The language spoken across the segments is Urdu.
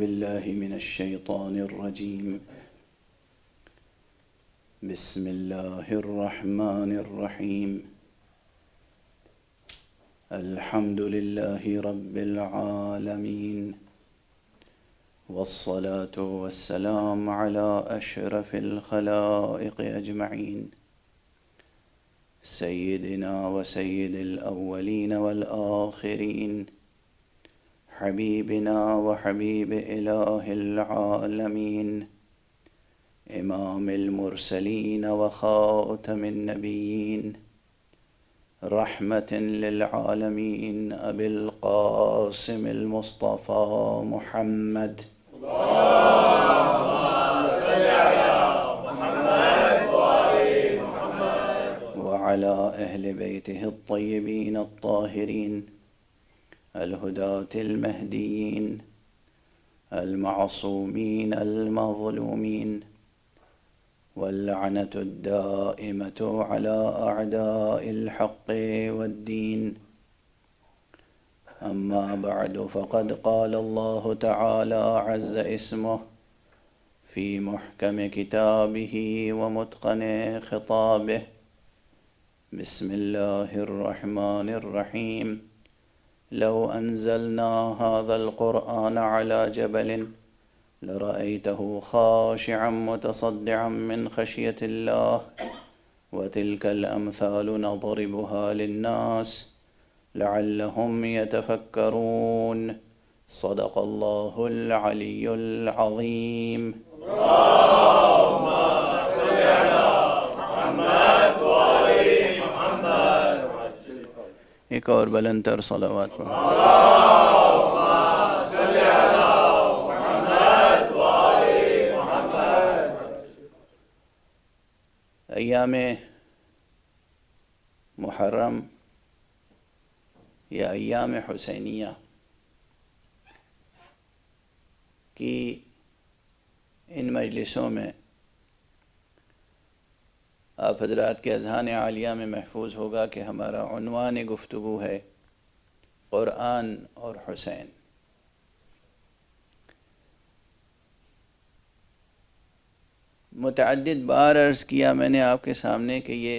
بالله من الشيطان الرجيم. بسم الله الرحمن الرحيم. الحمد لله رب العالمين، والصلاة والسلام على أشرف الخلائق أجمعين، سيدنا وسيد الأولين والآخرين، حبيبنا وحبيب إله العالمين، إمام المرسلين وخاتم النبيين، رحمة للعالمين، أبي القاسم المصطفى محمد. وعلى أهل بيته الطيبين الطاهرين الهداة المهديين المعصومين المظلومين، واللعنة الدائمة على أعداء الحق والدين. أما بعد، فقد قال الله تعالى عز اسمه في محكم كتابه ومتقن خطابه: بسم الله الرحمن الرحيم. لو أنزلنا هذا القرآن على جبل لرأيته خاشعا متصدعا من خشية الله، وتلك الأمثال نضربها للناس لعلهم يتفكرون. صدق الله العلي العظيم. اللهم صل على محمد وآل محمد. ایک اور بلند تر صلوات پڑھو. اللهم صل على محمد وآل محمد. ایام محرم یا ایام حسینیہ کی ان مجلسوں میں آپ حضرات کے اذہان عالیہ میں محفوظ ہوگا کہ ہمارا عنوان گفتگو ہے قرآن اور حسین. متعدد بار عرض کیا میں نے آپ کے سامنے کہ یہ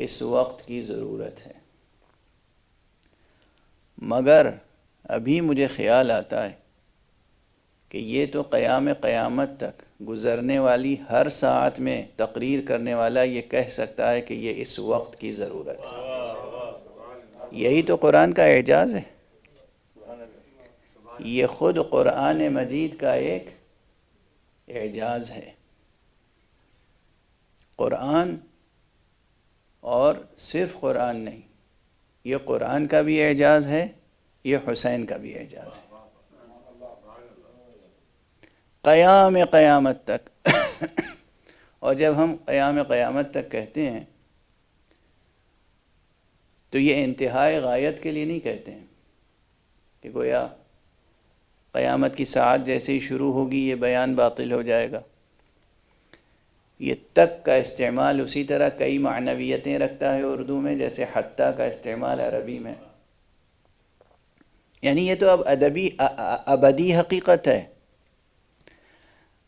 اس وقت کی ضرورت ہے، مگر ابھی مجھے خیال آتا ہے کہ یہ تو قیامت تک گزرنے والی ہر ساعت میں تقریر کرنے والا یہ کہہ سکتا ہے کہ یہ اس وقت کی ضرورت ہے. یہی تو قرآن کا اعجاز ہے. یہ خود قرآن مجید کا ایک اعجاز ہے. قرآن، اور صرف قرآن نہیں، یہ قرآن کا بھی اعجاز ہے، یہ حسین کا بھی اعجاز ہے. قیامت تک. اور جب ہم قیامت تک کہتے ہیں تو یہ انتہائی غایت کے لیے نہیں کہتے ہیں کہ گویا قیامت کی ساعت جیسے ہی شروع ہوگی یہ بیان باطل ہو جائے گا. یہ تک کا استعمال اسی طرح کئی معنویتیں رکھتا ہے اردو میں، جیسے حتیٰ کا استعمال عربی میں. یعنی یہ تو اب ابدی حقیقت ہے.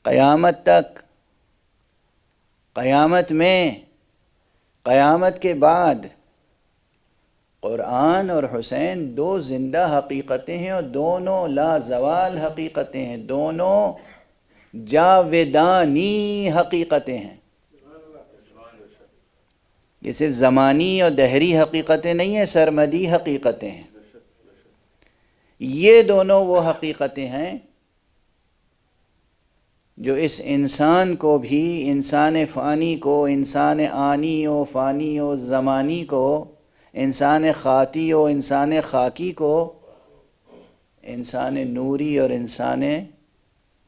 قیامت تک، قیامت میں، قیامت کے بعد قرآن اور حسین دو زندہ حقیقتیں ہیں، اور دونوں لا زوال حقیقتیں ہیں، دونوں جاودانی حقیقتیں ہیں. یہ صرف زمانی اور دہری حقیقتیں نہیں ہیں، سرمدی حقیقتیں ہیں. یہ دونوں وہ حقیقتیں ہیں جو اس انسان کو بھی، انسان فانی کو، انسان آنی و فانی و زمانی کو، انسان خاطی و انسان خاکی کو، انسان نوری اور انسان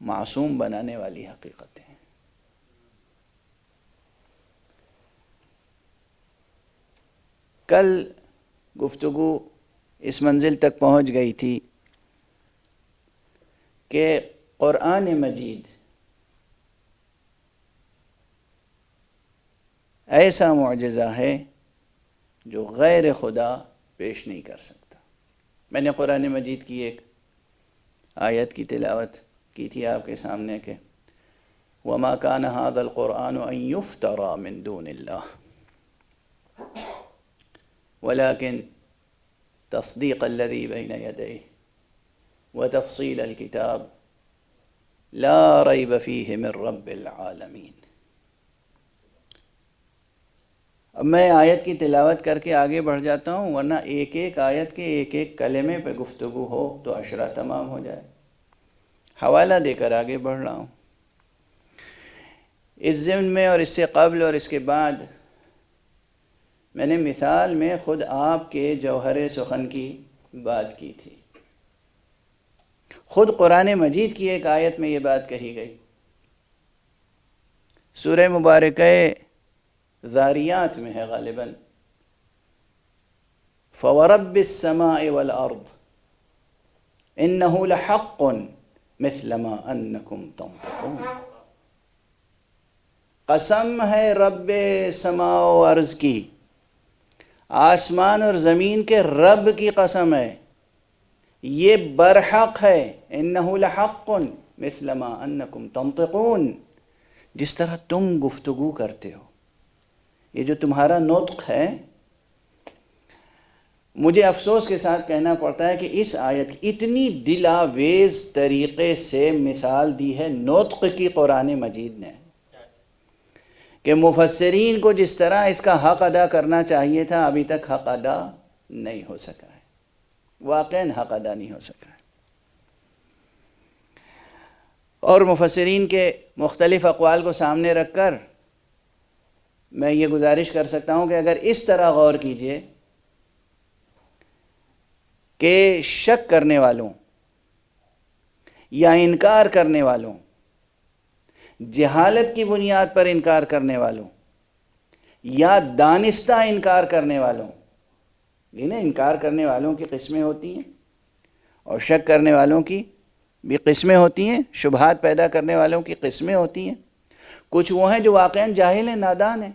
معصوم بنانے والی حقیقتیں ہیں. کل گفتگو اس منزل تک پہنچ گئی تھی کہ قرآن مجید ایسا معجزہ ہے جو غیر خدا پیش نہیں کر سکتا. میں نے قرآن مجید کی ایک آیت کی تلاوت کی تھی آپ کے سامنے کہ وَمَا كَانَ هَذَا الْقُرْآنُ أَن يُفْتَرَى مِن دُونِ اللَّهِ وَلَكِن تَصْدِيقَ الَّذِي بَيْنَ يَدَيْهِ وَتَفْصِيلَ الْكِتَابِ لَا رَيْبَ فِيهِ مِن رَّبِّ الْعَالَمِينَ۔ اب میں آیت کی تلاوت کر کے آگے بڑھ جاتا ہوں، ورنہ ایک ایک آیت کے ایک ایک کلمے پہ گفتگو ہو تو عشرہ تمام ہو جائے۔ حوالہ دے کر آگے بڑھ رہا ہوں۔ اس ضمن میں اور اس سے قبل اور اس کے بعد میں نے مثال میں خود آپ کے جوہر سخن کی بات کی تھی۔ خود قرآن مجید کی ایک آیت میں یہ بات کہی گئی، سورہ مبارکہ ذاریات میں ہے غالباً، فَوَرَبِّ السَّمَاءِ وَالْأَرْضِ إِنَّهُ لَحَقٌّ مِثْلَ مَا أَنَّكُمْ تَنطِقُونَ۔ قسم ہے رب سماء و ارض کی، آسمان اور زمین کے رب کی قسم ہے، یہ برحق ہے، إِنَّهُ لَحَقٌّ مِثْلَ مَا أَنَّكُمْ تَنطِقُونَ، جس طرح تم گفتگو کرتے ہو۔ یہ جو تمہارا نطق ہے، مجھے افسوس کے ساتھ کہنا پڑتا ہے کہ اس آیت کی اتنی دلاویز طریقے سے مثال دی ہے نطق کی قرآن مجید نے کہ مفسرین کو جس طرح اس کا حق ادا کرنا چاہیے تھا ابھی تک حق ادا نہیں ہو سکا ہے، واقعاً حق ادا نہیں ہو سکا ہے۔ اور مفسرین کے مختلف اقوال کو سامنے رکھ کر میں یہ گزارش کر سکتا ہوں کہ اگر اس طرح غور کیجئے کہ شک کرنے والوں یا انکار کرنے والوں، جہالت کی بنیاد پر انکار کرنے والوں یا دانستہ انکار کرنے والوں، انکار کرنے والوں کی قسمیں ہوتی ہیں اور شک کرنے والوں کی بھی قسمیں ہوتی ہیں، شبہات پیدا کرنے والوں کی قسمیں ہوتی ہیں۔ کچھ وہ ہیں جو واقعاً جاہل ہیں، نادان ہیں،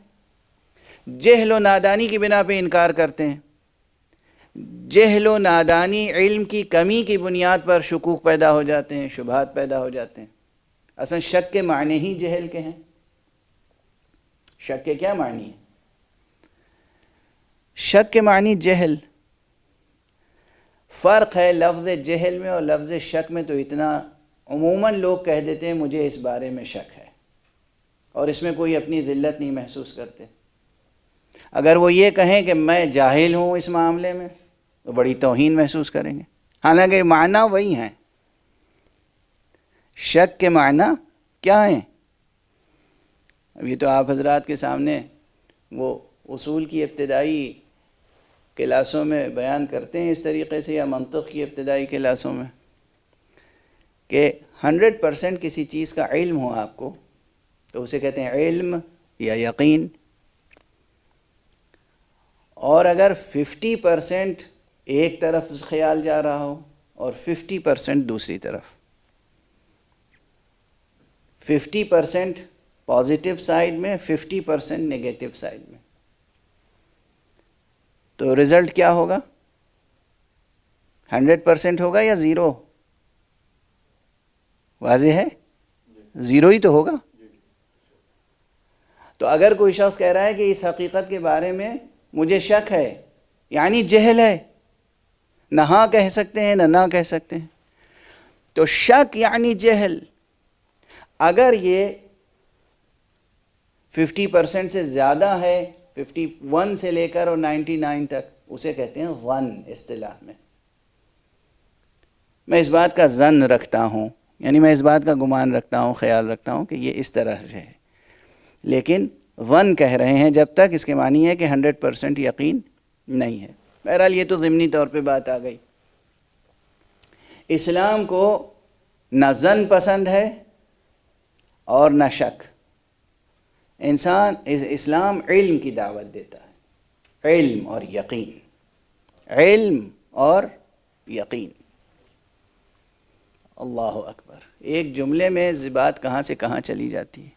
جہل و نادانی کی بنا پہ انکار کرتے ہیں۔ جہل و نادانی، علم کی کمی کی بنیاد پر شکوک پیدا ہو جاتے ہیں، شبہات پیدا ہو جاتے ہیں۔ اصلا شک کے معنی ہی جہل کے ہیں۔ شک کے کیا معنی ہیں؟ شک کے معنی جہل۔ فرق ہے لفظ جہل میں اور لفظ شک میں تو اتنا، عموماً لوگ کہہ دیتے ہیں مجھے اس بارے میں شک ہے، اور اس میں کوئی اپنی ذلت نہیں محسوس کرتے۔ اگر وہ یہ کہیں کہ میں جاہل ہوں اس معاملے میں تو بڑی توہین محسوس کریں گے، حالانکہ معنی وہی ہیں۔ شک کے معنی کیا ہیں؟ اب یہ تو آپ حضرات کے سامنے وہ اصول کی ابتدائی کلاسوں میں بیان کرتے ہیں اس طریقے سے، یا منطق کی ابتدائی کلاسوں میں، کہ 100% کسی چیز کا علم ہو آپ کو تو اسے کہتے ہیں علم یا یقین، اور اگر 50% ایک طرف خیال جا رہا ہو اور 50% دوسری طرف، 50% پازیٹیو سائیڈ میں، 50% نیگیٹو سائیڈ میں، تو رزلٹ کیا ہوگا؟ 100% ہوگا یا زیرو؟ واضح ہے؟ زیرو ہی تو ہوگا۔ تو اگر کوئی شخص کہہ رہا ہے کہ اس حقیقت کے بارے میں مجھے شک ہے، یعنی جہل ہے، نہ ہاں کہہ سکتے ہیں نہ کہہ سکتے ہیں، تو شک یعنی جہل۔ اگر یہ 50% سے زیادہ ہے، 51 سے لے کر اور 99 تک، اسے کہتے ہیں ظن اصطلاح میں۔ میں اس بات کا ظن رکھتا ہوں، یعنی میں اس بات کا گمان رکھتا ہوں، خیال رکھتا ہوں کہ یہ اس طرح سے ہے، لیکن ظن کہہ رہے ہیں جب تک اس کے معنی ہے کہ 100% یقین نہیں ہے۔ بہرحال یہ تو ضمنی طور پہ بات آ گئی۔ اسلام کو نہ ظن پسند ہے اور نہ شک۔ اسلام علم کی دعوت دیتا ہے، علم اور یقین، علم اور یقین۔ اللہ اکبر، ایک جملے میں بات کہاں سے کہاں چلی جاتی ہے۔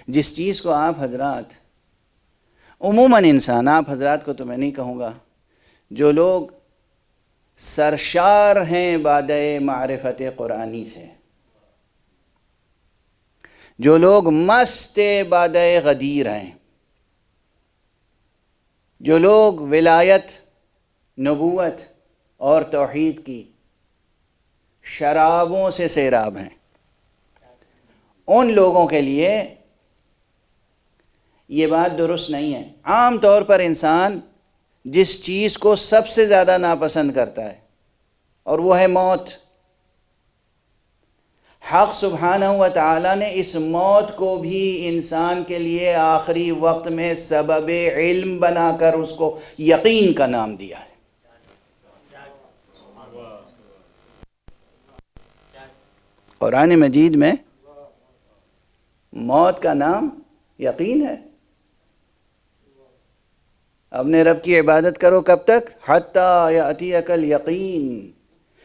جس چیز کو آپ حضرات، عموماً انسان، آپ حضرات کو تو میں نہیں کہوں گا، جو لوگ سرشار ہیں بادۂ معرفت قرآنی سے، جو لوگ مست بادۂ غدیر ہیں، جو لوگ ولایت، نبوت اور توحید کی شرابوں سے سیراب ہیں، ان لوگوں کے لیے یہ بات درست نہیں ہے۔ عام طور پر انسان جس چیز کو سب سے زیادہ ناپسند کرتا ہے اور وہ ہے موت، حق سبحانہ و تعالیٰ نے اس موت کو بھی انسان کے لیے آخری وقت میں سبب علم بنا کر اس کو یقین کا نام دیا ہے۔ قرآن مجید میں موت کا نام یقین ہے۔ اپنے رب کی عبادت کرو کب تک؟ حتیٰ یأتیک الیقین۔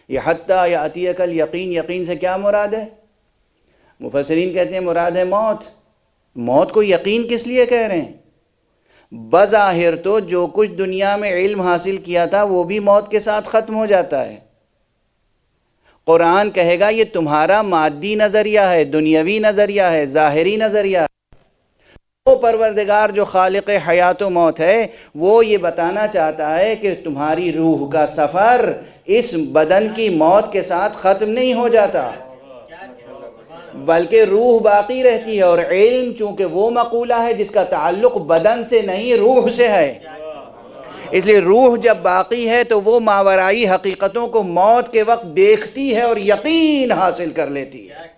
یہ حتیٰ یأتیک الیقین، یقین سے کیا مراد ہے؟ مفسرین کہتے ہیں مراد ہے موت۔ موت کو یقین کس لیے کہہ رہے ہیں؟ بظاہر تو جو کچھ دنیا میں علم حاصل کیا تھا وہ بھی موت کے ساتھ ختم ہو جاتا ہے۔ قرآن کہے گا یہ تمہارا مادی نظریہ ہے، دنیاوی نظریہ ہے، ظاہری نظریہ ہے۔ وہ پروردگار جو خالق حیات و موت ہے وہ یہ بتانا چاہتا ہے کہ تمہاری روح کا سفر اس بدن کی موت کے ساتھ ختم نہیں ہو جاتا، بلکہ روح باقی رہتی ہے، اور علم چونکہ وہ مقولہ ہے جس کا تعلق بدن سے نہیں روح سے ہے، اس لیے روح جب باقی ہے تو وہ ماورائی حقیقتوں کو موت کے وقت دیکھتی ہے اور یقین حاصل کر لیتی ہے۔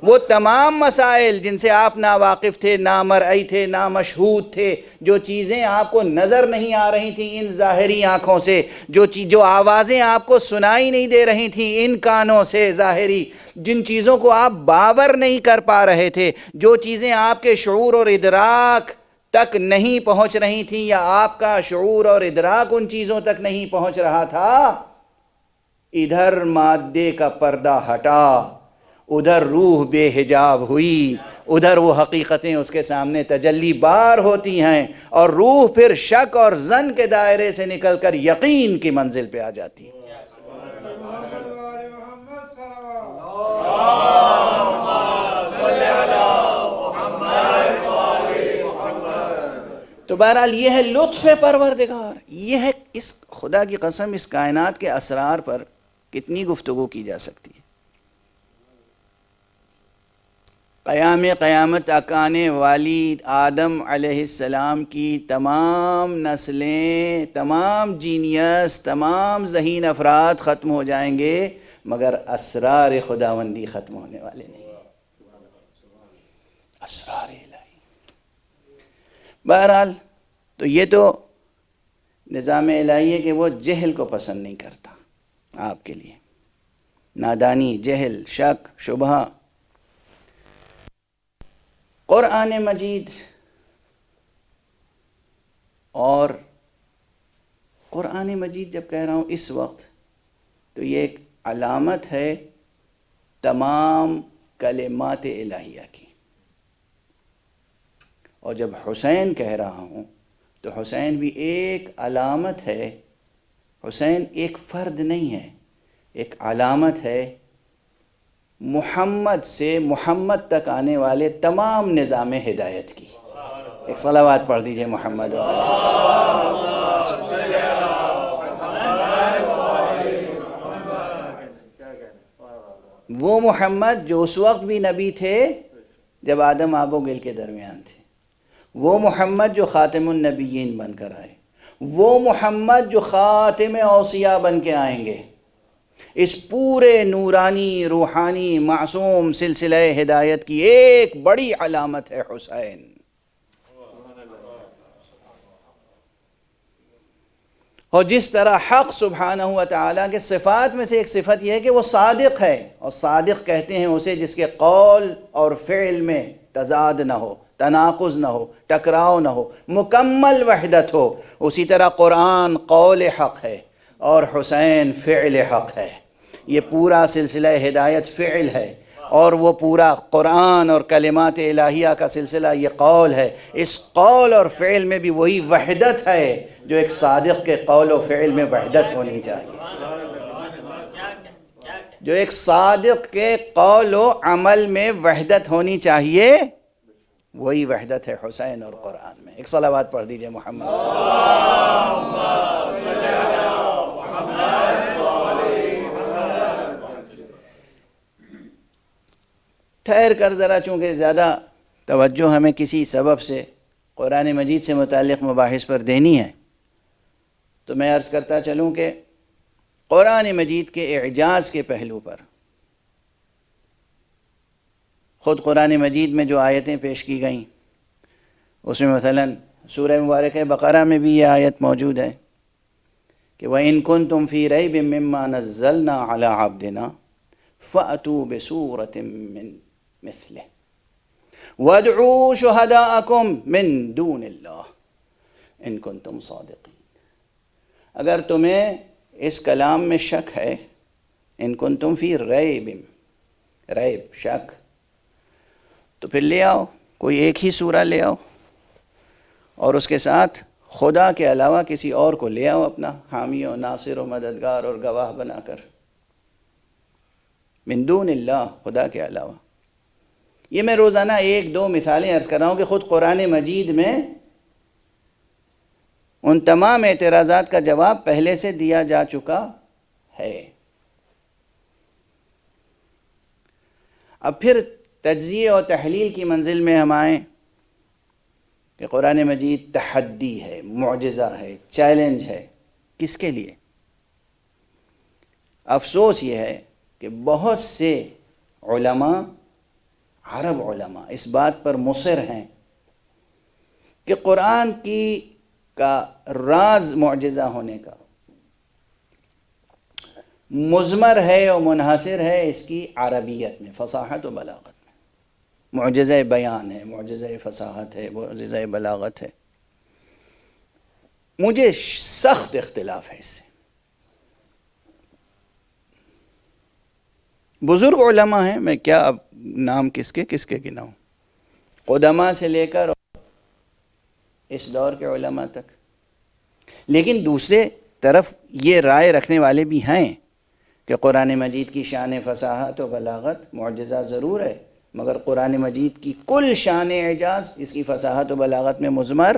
وہ تمام مسائل جن سے آپ ناواقف تھے، نامرئی تھے، نامشہود تھے، جو چیزیں آپ کو نظر نہیں آ رہی تھیں ان ظاہری آنکھوں سے، جو آوازیں آپ کو سنائی نہیں دے رہی تھیں ان کانوں سے ظاہری، جن چیزوں کو آپ باور نہیں کر پا رہے تھے، جو چیزیں آپ کے شعور اور ادراک تک نہیں پہنچ رہی تھیں، یا آپ کا شعور اور ادراک ان چیزوں تک نہیں پہنچ رہا تھا، ادھر مادے کا پردہ ہٹا، ادھر روح بے حجاب ہوئی، ادھر وہ حقیقتیں اس کے سامنے تجلی بار ہوتی ہیں، اور روح پھر شک اور ظن کے دائرے سے نکل کر یقین کی منزل پہ آ جاتی ہے۔ تو بہرحال یہ ہے لطف پروردگار، یہ ہے اس خدا کی قسم اس کائنات کے اسرار پر کتنی گفتگو کی جا سکتی ہے۔ قیامت تک آنے والی آدم علیہ السلام کی تمام نسلیں، تمام جینیس، تمام ذہین افراد ختم ہو جائیں گے، مگر اسرار خداوندی ختم ہونے والے نہیں۔ اسرار الہی۔ بہرحال تو یہ تو نظام الہی ہے کہ وہ جہل کو پسند نہیں کرتا آپ کے لیے، نادانی، جہل، شک، شبہ۔ قرآن مجید اور قرآن مجید جب کہہ رہا ہوں اس وقت تو یہ ایک علامت ہے تمام کلمات الہیہ کی، اور جب حسین کہہ رہا ہوں تو حسین بھی ایک علامت ہے۔ حسین ایک فرد نہیں ہے، ایک علامت ہے محمد سے محمد تک آنے والے تمام نظام ہدایت کی۔ ایک صلوات پڑھ دیجئے محمد وہ محمد جو اس وقت بھی نبی تھے جب آدم آب و گل کے درمیان تھے، وہ محمد جو خاتم النبیین بن کر آئے، وہ محمد جو خاتم اوصیاء بن کے آئیں گے۔ اس پورے نورانی، روحانی، معصوم سلسلہ ہدایت کی ایک بڑی علامت ہے حسین۔ اور جس طرح حق سبحانہ و تعالیٰ کے صفات میں سے ایک صفت یہ ہے کہ وہ صادق ہے، اور صادق کہتے ہیں اسے جس کے قول اور فعل میں تضاد نہ ہو، تناقض نہ ہو، ٹکراؤ نہ ہو، مکمل وحدت ہو۔ اسی طرح قرآن قول حق ہے اور حسین فعل حق ہے۔ یہ پورا سلسلہ ہدایت فعل ہے، اور وہ پورا قرآن اور کلمات الہیہ کا سلسلہ یہ قول ہے۔ اس قول اور فعل میں بھی وہی وحدت ہے، جو ایک صادق کے قول و فعل میں وحدت ہونی چاہیے، جو ایک صادق کے قول و عمل میں وحدت ہونی چاہیے، وہی وحدت ہے حسین اور قرآن میں۔ ایک صلوات پڑھ دیجئے محمد۔ ٹھہر کر ذرا، چونکہ زیادہ توجہ ہمیں کسی سبب سے قرآن مجید سے متعلق مباحث پر دینی ہے، تو میں عرض کرتا چلوں کہ قرآن مجید کے اعجاز کے پہلو پر خود قرآن مجید میں جو آیتیں پیش کی گئیں، اس میں مثلا سورہ مبارکہ بقرہ میں بھی یہ آیت موجود ہے کہ وَإِن كُنتُمْ فِي رَيْبٍ مِّمَّا نَزَّلْنَا عَلَىٰ عَبْدِنَا فَأْتُوا بِسُورَةٍ مِّن مِثْلِهِ وَادْعُوا شُهَدَاءَكُم مِّن دُونِ اللَّهِ إِن كُنتُمْ صَادِقِينَ۔ اگر تمہیں اس کلام میں شک ہے، ان کنتم فی ریب، ریب شک، تو پھر لے آؤ کوئی ایک ہی سورہ لے آؤ، اور اس کے ساتھ خدا کے علاوہ کسی اور کو لے آؤ اپنا حامی و ناصر و مددگار اور گواہ بنا کر، من دون اللہ، خدا کے علاوہ۔ یہ میں روزانہ ایک دو مثالیں عرض کر رہا ہوں کہ خود قرآن مجید میں ان تمام اعتراضات کا جواب پہلے سے دیا جا چکا ہے۔ اب پھر تجزیے اور تحلیل کی منزل میں ہم آئیں کہ قرآن مجید تحدی ہے، معجزہ ہے، چیلنج ہے، کس کے لیے؟ افسوس یہ ہے کہ بہت سے علماء، عرب علماء اس بات پر مصر ہیں کہ قرآن کا راز معجزہ ہونے کا مضمر ہے اور منحصر ہے اس کی عربیت میں، فصاحت و بلاغت میں۔ معجزہ بیان ہے، معجزہ فصاحت ہے، معجزہ بلاغت ہے۔ مجھے سخت اختلاف ہے اس سے۔ بزرگ علماء ہیں، میں کیا اب نام کس کے گناؤں، قدماء سے لے کر اس دور کے علماء تک، لیکن دوسرے طرف یہ رائے رکھنے والے بھی ہیں کہ قرآن مجید کی شان فصاحت و بلاغت معجزہ ضرور ہے، مگر قرآن مجید کی کل شان اعجاز اس کی فصاحت و بلاغت میں مضمر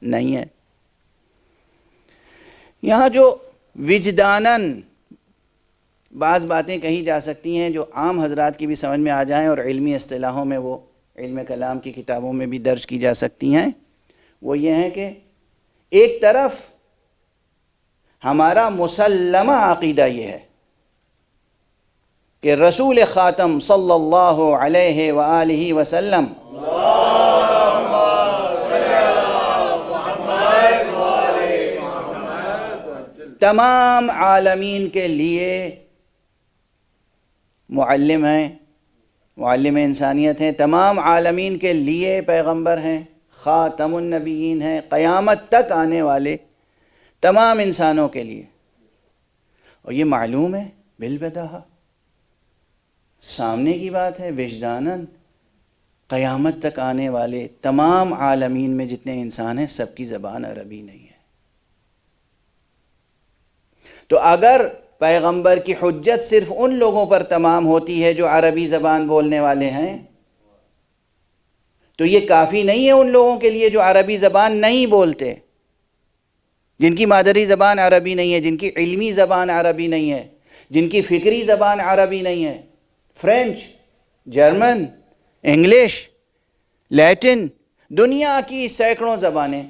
نہیں ہے۔ یہاں جو وجداناً بعض باتیں کہی جا سکتی ہیں جو عام حضرات کی بھی سمجھ میں آ جائیں اور علمی اصطلاحوں میں وہ علم کلام کی کتابوں میں بھی درج کی جا سکتی ہیں، وہ یہ ہیں کہ ایک طرف ہمارا مسلمہ عقیدہ یہ ہے کہ رسول خاتم صلی اللہ علیہ وآلہ وسلم تمام عالمین کے لیے معلم ہیں، معلم انسانیت ہیں، تمام عالمین کے لیے پیغمبر ہیں، خاتم النبیین ہیں، قیامت تک آنے والے تمام انسانوں کے لیے۔ اور یہ معلوم ہے بالبداہہ، سامنے کی بات ہے، وجداناً قیامت تک آنے والے تمام عالمین میں جتنے انسان ہیں سب کی زبان عربی نہیں ہے۔ تو اگر پیغمبر کی حجت صرف ان لوگوں پر تمام ہوتی ہے جو عربی زبان بولنے والے ہیں، تو یہ کافی نہیں ہے ان لوگوں کے لیے جو عربی زبان نہیں بولتے، جن کی مادری زبان عربی نہیں ہے، جن کی علمی زبان عربی نہیں ہے، جن کی فکری زبان عربی نہیں ہے۔ فرینچ، جرمن، انگلش، لیٹن، دنیا کی سینکڑوں زبانیں،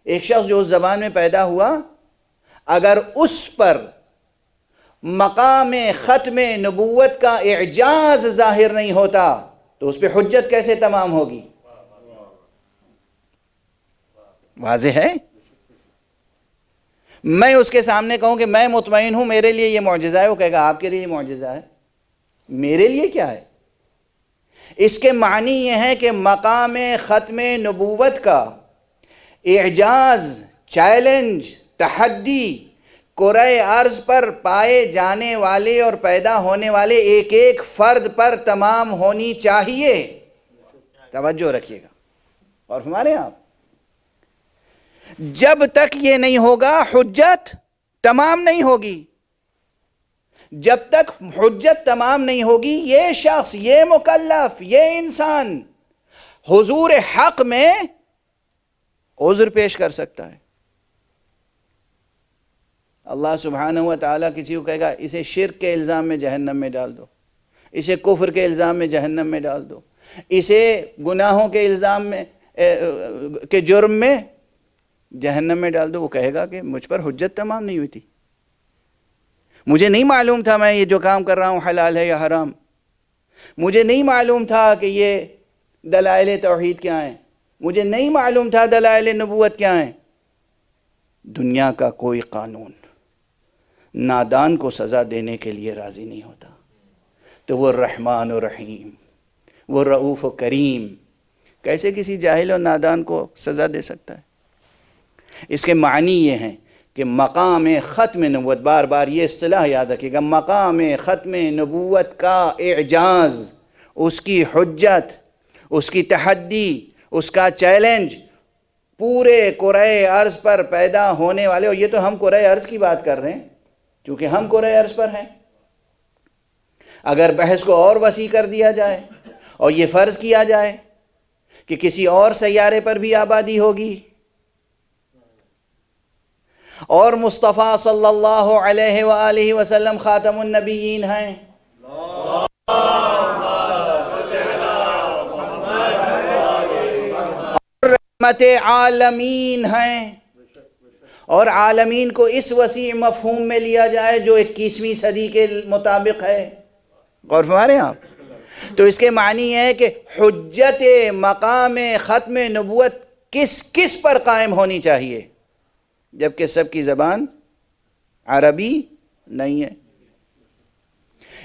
ایک شخص جو اس زبان میں پیدا ہوا، اگر اس پر مقام ختم نبوت کا اعجاز ظاہر نہیں ہوتا تو اس پہ حجت کیسے تمام ہوگی؟ واضح ہے۔ میں اس کے سامنے کہوں کہ میں مطمئن ہوں میرے لیے یہ معجزہ ہے، وہ کہے گا آپ کے لیے یہ معجزہ ہے، میرے لیے کیا ہے؟ اس کے معنی یہ ہے کہ مقام ختم نبوت کا اعجاز، چیلنج، تحدی کرۂ ارض پر پائے جانے والے اور پیدا ہونے والے ایک ایک فرد پر تمام ہونی چاہیے۔ توجہ رکھیے گا اور ہمارے آپ جب تک یہ نہیں ہوگا حجت تمام نہیں ہوگی. جب تک حجت تمام نہیں ہوگی یہ شخص، یہ مکلف، یہ انسان حضور حق میں عذر پیش کر سکتا ہے. اللہ سبحانہ و تعالیٰ کسی کو کہے گا اسے شرک کے الزام میں جہنم میں ڈال دو، اسے کفر کے الزام میں جہنم میں ڈال دو، اسے گناہوں کے الزام میں کے جرم میں جہنم میں ڈال دو. وہ کہے گا کہ مجھ پر حجت تمام نہیں ہوئی تھی، مجھے نہیں معلوم تھا میں یہ جو کام کر رہا ہوں حلال ہے یا حرام، مجھے نہیں معلوم تھا کہ یہ دلائل توحید کیا ہیں، مجھے نہیں معلوم تھا دلائل نبوت کیا ہیں. دنیا کا کوئی قانون نادان کو سزا دینے کے لیے راضی نہیں ہوتا. تو وہ رحمان و رحیم، وہ رؤوف و کریم کیسے کسی جاہل و نادان کو سزا دے سکتا ہے؟ اس کے معنی یہ ہیں کہ مقام ختم نبوت، بار بار یہ اصطلاح یاد رکھیے گا، مقام ختم نبوت کا اعجاز، اس کی حجت، اس کی تحدی، اس کا چیلنج پورے کرۂ ارض پر پیدا ہونے والے، اور یہ تو ہم کرۂ ارض کی بات کر رہے ہیں کیونکہ ہم کرۂ ارض پر ہیں. اگر بحث کو اور وسیع کر دیا جائے اور یہ فرض کیا جائے کہ کسی اور سیارے پر بھی آبادی ہوگی اور مصطفیٰ صلی اللہ علیہ وآلہ وسلم خاتم النبیین ہیں، رحمت عالمین ہیں، اور عالمین کو اس وسیع مفہوم میں لیا جائے جو 21ویں صدی کے مطابق ہے. غور فرما رہے ہیں آپ؟ تو اس کے معنی ہے کہ حجت مقام ختم نبوت کس پر قائم ہونی چاہیے، جبکہ سب کی زبان عربی نہیں ہے.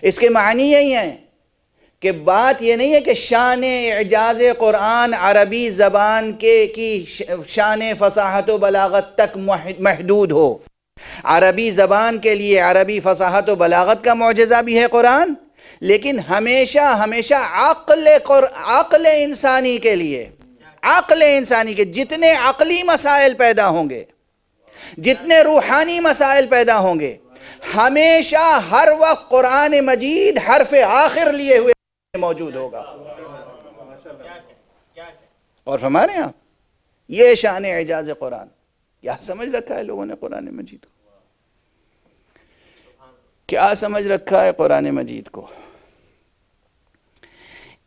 اس کے معنی یہی ہیں کہ بات یہ نہیں ہے کہ شان اعجاز قرآن عربی زبان کی شان فصاحت و بلاغت تک محدود ہو. عربی زبان کے لیے عربی فصاحت و بلاغت کا معجزہ بھی ہے قرآن، لیکن ہمیشہ عقل انسانی کے لیے، عقل انسانی کے جتنے عقلی مسائل پیدا ہوں گے، جتنے روحانی مسائل پیدا ہوں گے، ہمیشہ ہر وقت قرآن مجید حرف آخر لیے ہوئے موجود ہوگا. اور فرما رہے ہیں آپ، یہ شان اعجاز قرآن. کیا سمجھ رکھا ہے لوگوں نے قرآن مجید کو؟ کیا سمجھ رکھا ہے قرآن مجید کو؟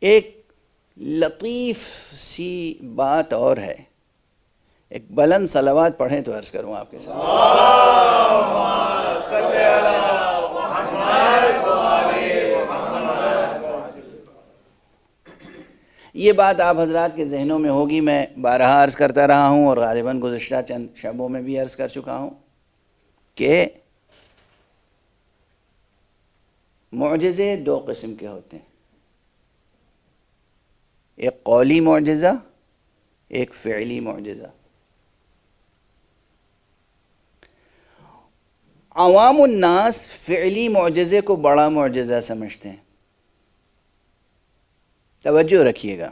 ایک لطیف سی بات اور ہے، ایک بلند صلوات پڑھیں تو عرض کروں آپ کے ساتھ. یہ بات آپ حضرات کے ذہنوں میں ہوگی، میں بارہا عرض کرتا رہا ہوں اور غالباً گزشتہ چند شبوں میں بھی عرض کر چکا ہوں کہ معجزے دو قسم کے ہوتے ہیں، ایک قولی معجزہ، ایک فعلی معجزہ. عوام الناس فعلی معجزے کو بڑا معجزہ سمجھتے ہیں، توجہ رکھیے گا،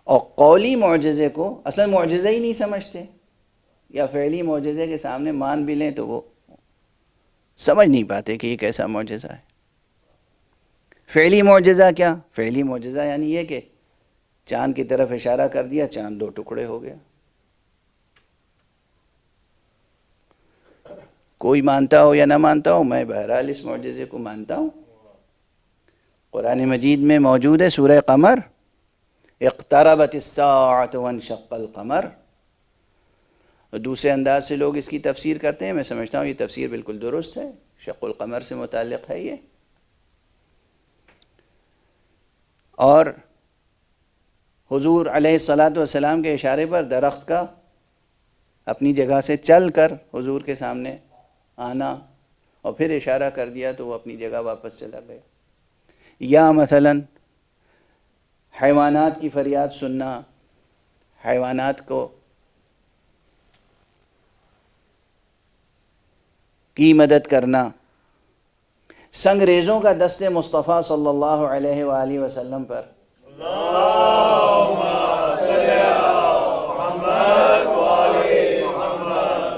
اور قولی معجزے کو اصلا معجزہ ہی نہیں سمجھتے، یا فعلی معجزے کے سامنے مان بھی لیں تو وہ سمجھ نہیں پاتے کہ یہ کیسا معجزہ ہے. فعلی معجزہ کیا؟ فعلی معجزہ یعنی یہ کہ چاند کی طرف اشارہ کر دیا، چاند 2 ٹکڑے ہو گیا. کوئی مانتا ہو یا نہ مانتا ہو، میں بہرحال اس معجزے کو مانتا ہوں. قرآن مجید میں موجود ہے سورہ قمر، اقتربت الساعۃ وانشق القمر. دوسرے انداز سے لوگ اس کی تفسیر کرتے ہیں، میں سمجھتا ہوں یہ تفسیر بالکل درست ہے، شق القمر سے متعلق ہے یہ. اور حضور علیہ الصلاۃ والسلام کے اشارے پر درخت کا اپنی جگہ سے چل کر حضور کے سامنے آنا اور پھر اشارہ کر دیا تو وہ اپنی جگہ واپس چلا گیا. یا مثلا حیوانات کی فریاد سننا، حیوانات کو کی مدد کرنا، سنگریزوں کا دست مصطفیٰ صلی اللہ علیہ وآلہ وسلم پر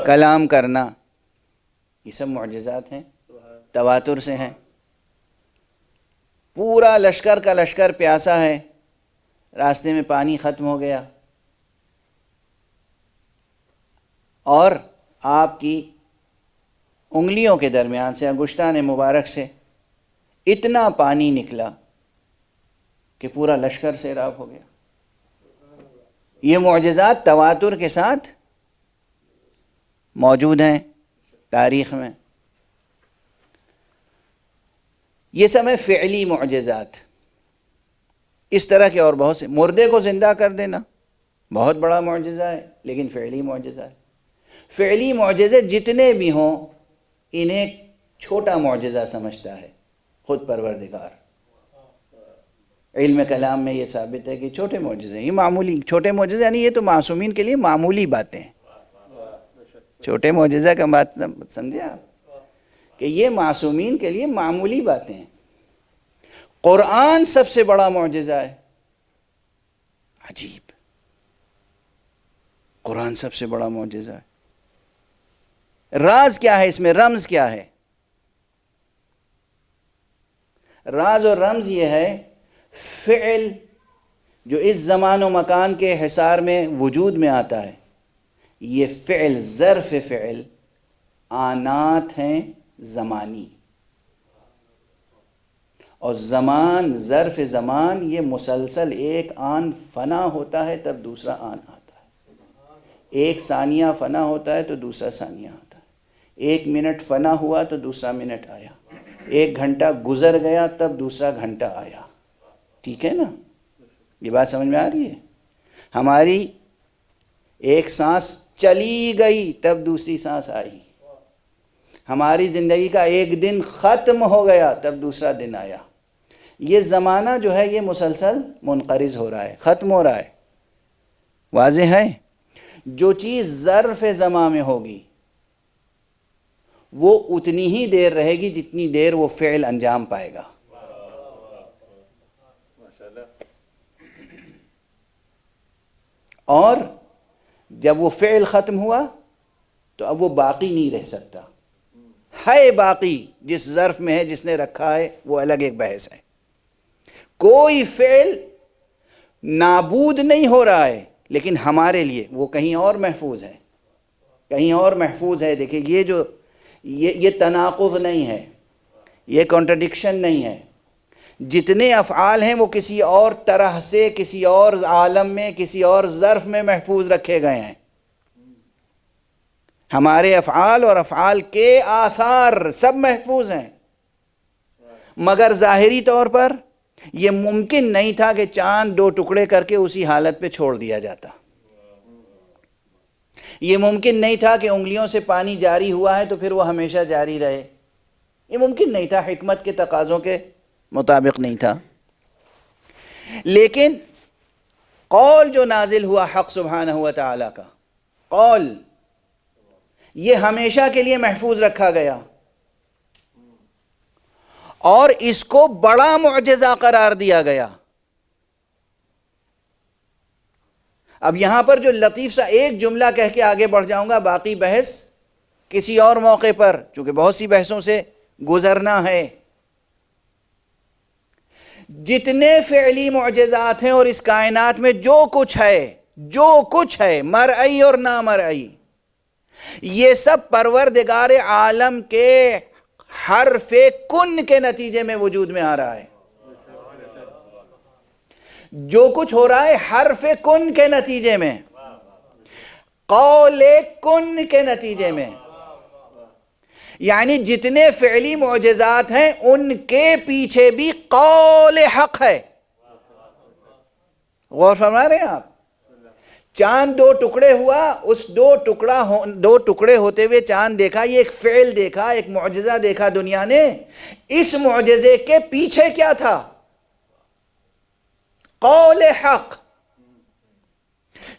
کلام کرنا، یہ سب معجزات ہیں، تواتر سے ہیں۔ پورا لشکر کا لشکر پیاسا ہے، راستے میں پانی ختم ہو گیا، اور آپ کی انگلیوں کے درمیان سے، انگشتان مبارک سے اتنا پانی نکلا کہ پورا لشکر سیراب ہو گیا۔ یہ معجزات تواتر کے ساتھ موجود ہیں تاریخ میں۔ یہ سب ہے فعلی معجزات۔ اس طرح کے اور بہت سے، مردے کو زندہ کر دینا بہت بڑا معجزہ ہے، لیکن فعلی معجزہ ہے۔ فعلی معجزے جتنے بھی ہوں انہیں چھوٹا معجزہ سمجھتا ہے خود پروردگار۔ علم کلام میں یہ ثابت ہے کہ چھوٹے معجزے، یہ معمولی چھوٹے معجزے، یعنی یہ تو معصومین کے لیے معمولی باتیں ہیں۔ چھوٹے معجزہ کا بات سمجھے آپ، کہ یہ معصومین کے لیے معمولی باتیں ہیں۔ قرآن سب سے بڑا معجزہ ہے۔ عجیب، قرآن سب سے بڑا معجزہ ہے۔ راز کیا ہے اس میں، رمز کیا ہے؟ راز اور رمز یہ ہے، فعل جو اس زمان و مکان کے حصار میں وجود میں آتا ہے، یہ فعل ظرف فعل آنات ہیں زمانی، اور زمان ظرف زمان یہ مسلسل ایک آن فنا ہوتا ہے تب دوسرا آن آتا ہے، ایک ثانیہ فنا ہوتا ہے تو دوسرا ثانیہ آتا ہے، ایک منٹ فنا ہوا تو دوسرا منٹ آیا، ایک گھنٹہ گزر گیا تب دوسرا گھنٹہ آیا۔ ٹھیک ہے نا؟ یہ بات سمجھ میں آ رہی ہے؟ ہماری ایک سانس چلی گئی تب دوسری سانس آئی، ہماری زندگی کا ایک دن ختم ہو گیا تب دوسرا دن آیا۔ یہ زمانہ جو ہے یہ مسلسل منقرض ہو رہا ہے، ختم ہو رہا ہے۔ واضح ہے؟ جو چیز ظرف زمان میں ہوگی وہ اتنی ہی دیر رہے گی جتنی دیر وہ فعل انجام پائے گا۔ اور جب وہ فعل ختم ہوا تو اب وہ باقی نہیں رہ سکتا، ہے باقی جس ظرف میں ہے، جس نے رکھا ہے، وہ الگ ایک بحث ہے۔ کوئی فعل نابود نہیں ہو رہا ہے، لیکن ہمارے لیے وہ کہیں اور محفوظ ہے، کہیں اور محفوظ ہے۔ دیکھیں یہ جو یہ تناقض نہیں ہے، یہ کانٹرڈکشن نہیں ہے۔ جتنے افعال ہیں وہ کسی اور طرح سے، کسی اور عالم میں، کسی اور ظرف میں محفوظ رکھے گئے ہیں۔ ہمارے افعال اور افعال کے آثار سب محفوظ ہیں، مگر ظاہری طور پر یہ ممکن نہیں تھا کہ چاند دو ٹکڑے کر کے اسی حالت پہ چھوڑ دیا جاتا۔ یہ ممکن نہیں تھا کہ انگلیوں سے پانی جاری ہوا ہے تو پھر وہ ہمیشہ جاری رہے، یہ ممکن نہیں تھا، حکمت کے تقاضوں کے مطابق نہیں تھا۔ لیکن قول جو نازل ہوا حق سبحانہ و تعالیٰ کا قول، یہ ہمیشہ کے لیے محفوظ رکھا گیا، اور اس کو بڑا معجزہ قرار دیا گیا۔ اب یہاں پر جو لطیف سا ایک جملہ کہہ کے آگے بڑھ جاؤں گا، باقی بحث کسی اور موقع پر، چونکہ بہت سی بحثوں سے گزرنا ہے۔ جتنے فعلی معجزات ہیں اور اس کائنات میں جو کچھ ہے مرئی اور نامرئی، یہ سب پروردگار عالم کے حرف کن کے نتیجے میں وجود میں آ رہا ہے۔ جو کچھ ہو رہا ہے حرف کن کے نتیجے میں، قول کن کے نتیجے میں، یعنی جتنے فعلی معجزات ہیں ان کے پیچھے بھی قول حق ہے۔ غور فرما رہے ہیں آپ؟ چاند دو ٹکڑے ہوا، اس دو ٹکڑے ہوتے ہوئے چاند دیکھا، یہ ایک فعل دیکھا، ایک معجزہ دیکھا دنیا نے۔ اس معجزے کے پیچھے کیا تھا؟ قول حق،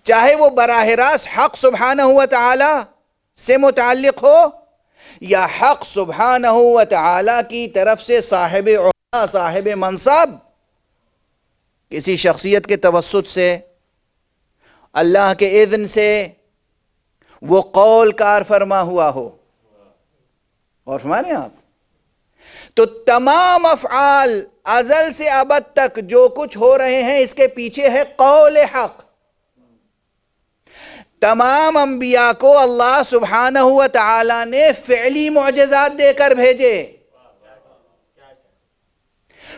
چاہے وہ براہ راست حق سبحانہ و تعالی سے متعلق ہو، یا حق سبحانہ و تعالی کی طرف سے صاحب عہدہ، صاحب منصب، کسی شخصیت کے توسط سے، اللہ کے اذن سے وہ قول کار فرما ہوا ہو. اور فرمانے آپ تو تمام افعال ازل سے ابد تک جو کچھ ہو رہے ہیں اس کے پیچھے ہے قول حق. تمام انبیاء کو اللہ سبحانہ و تعالی نے فعلی معجزات دے کر بھیجے.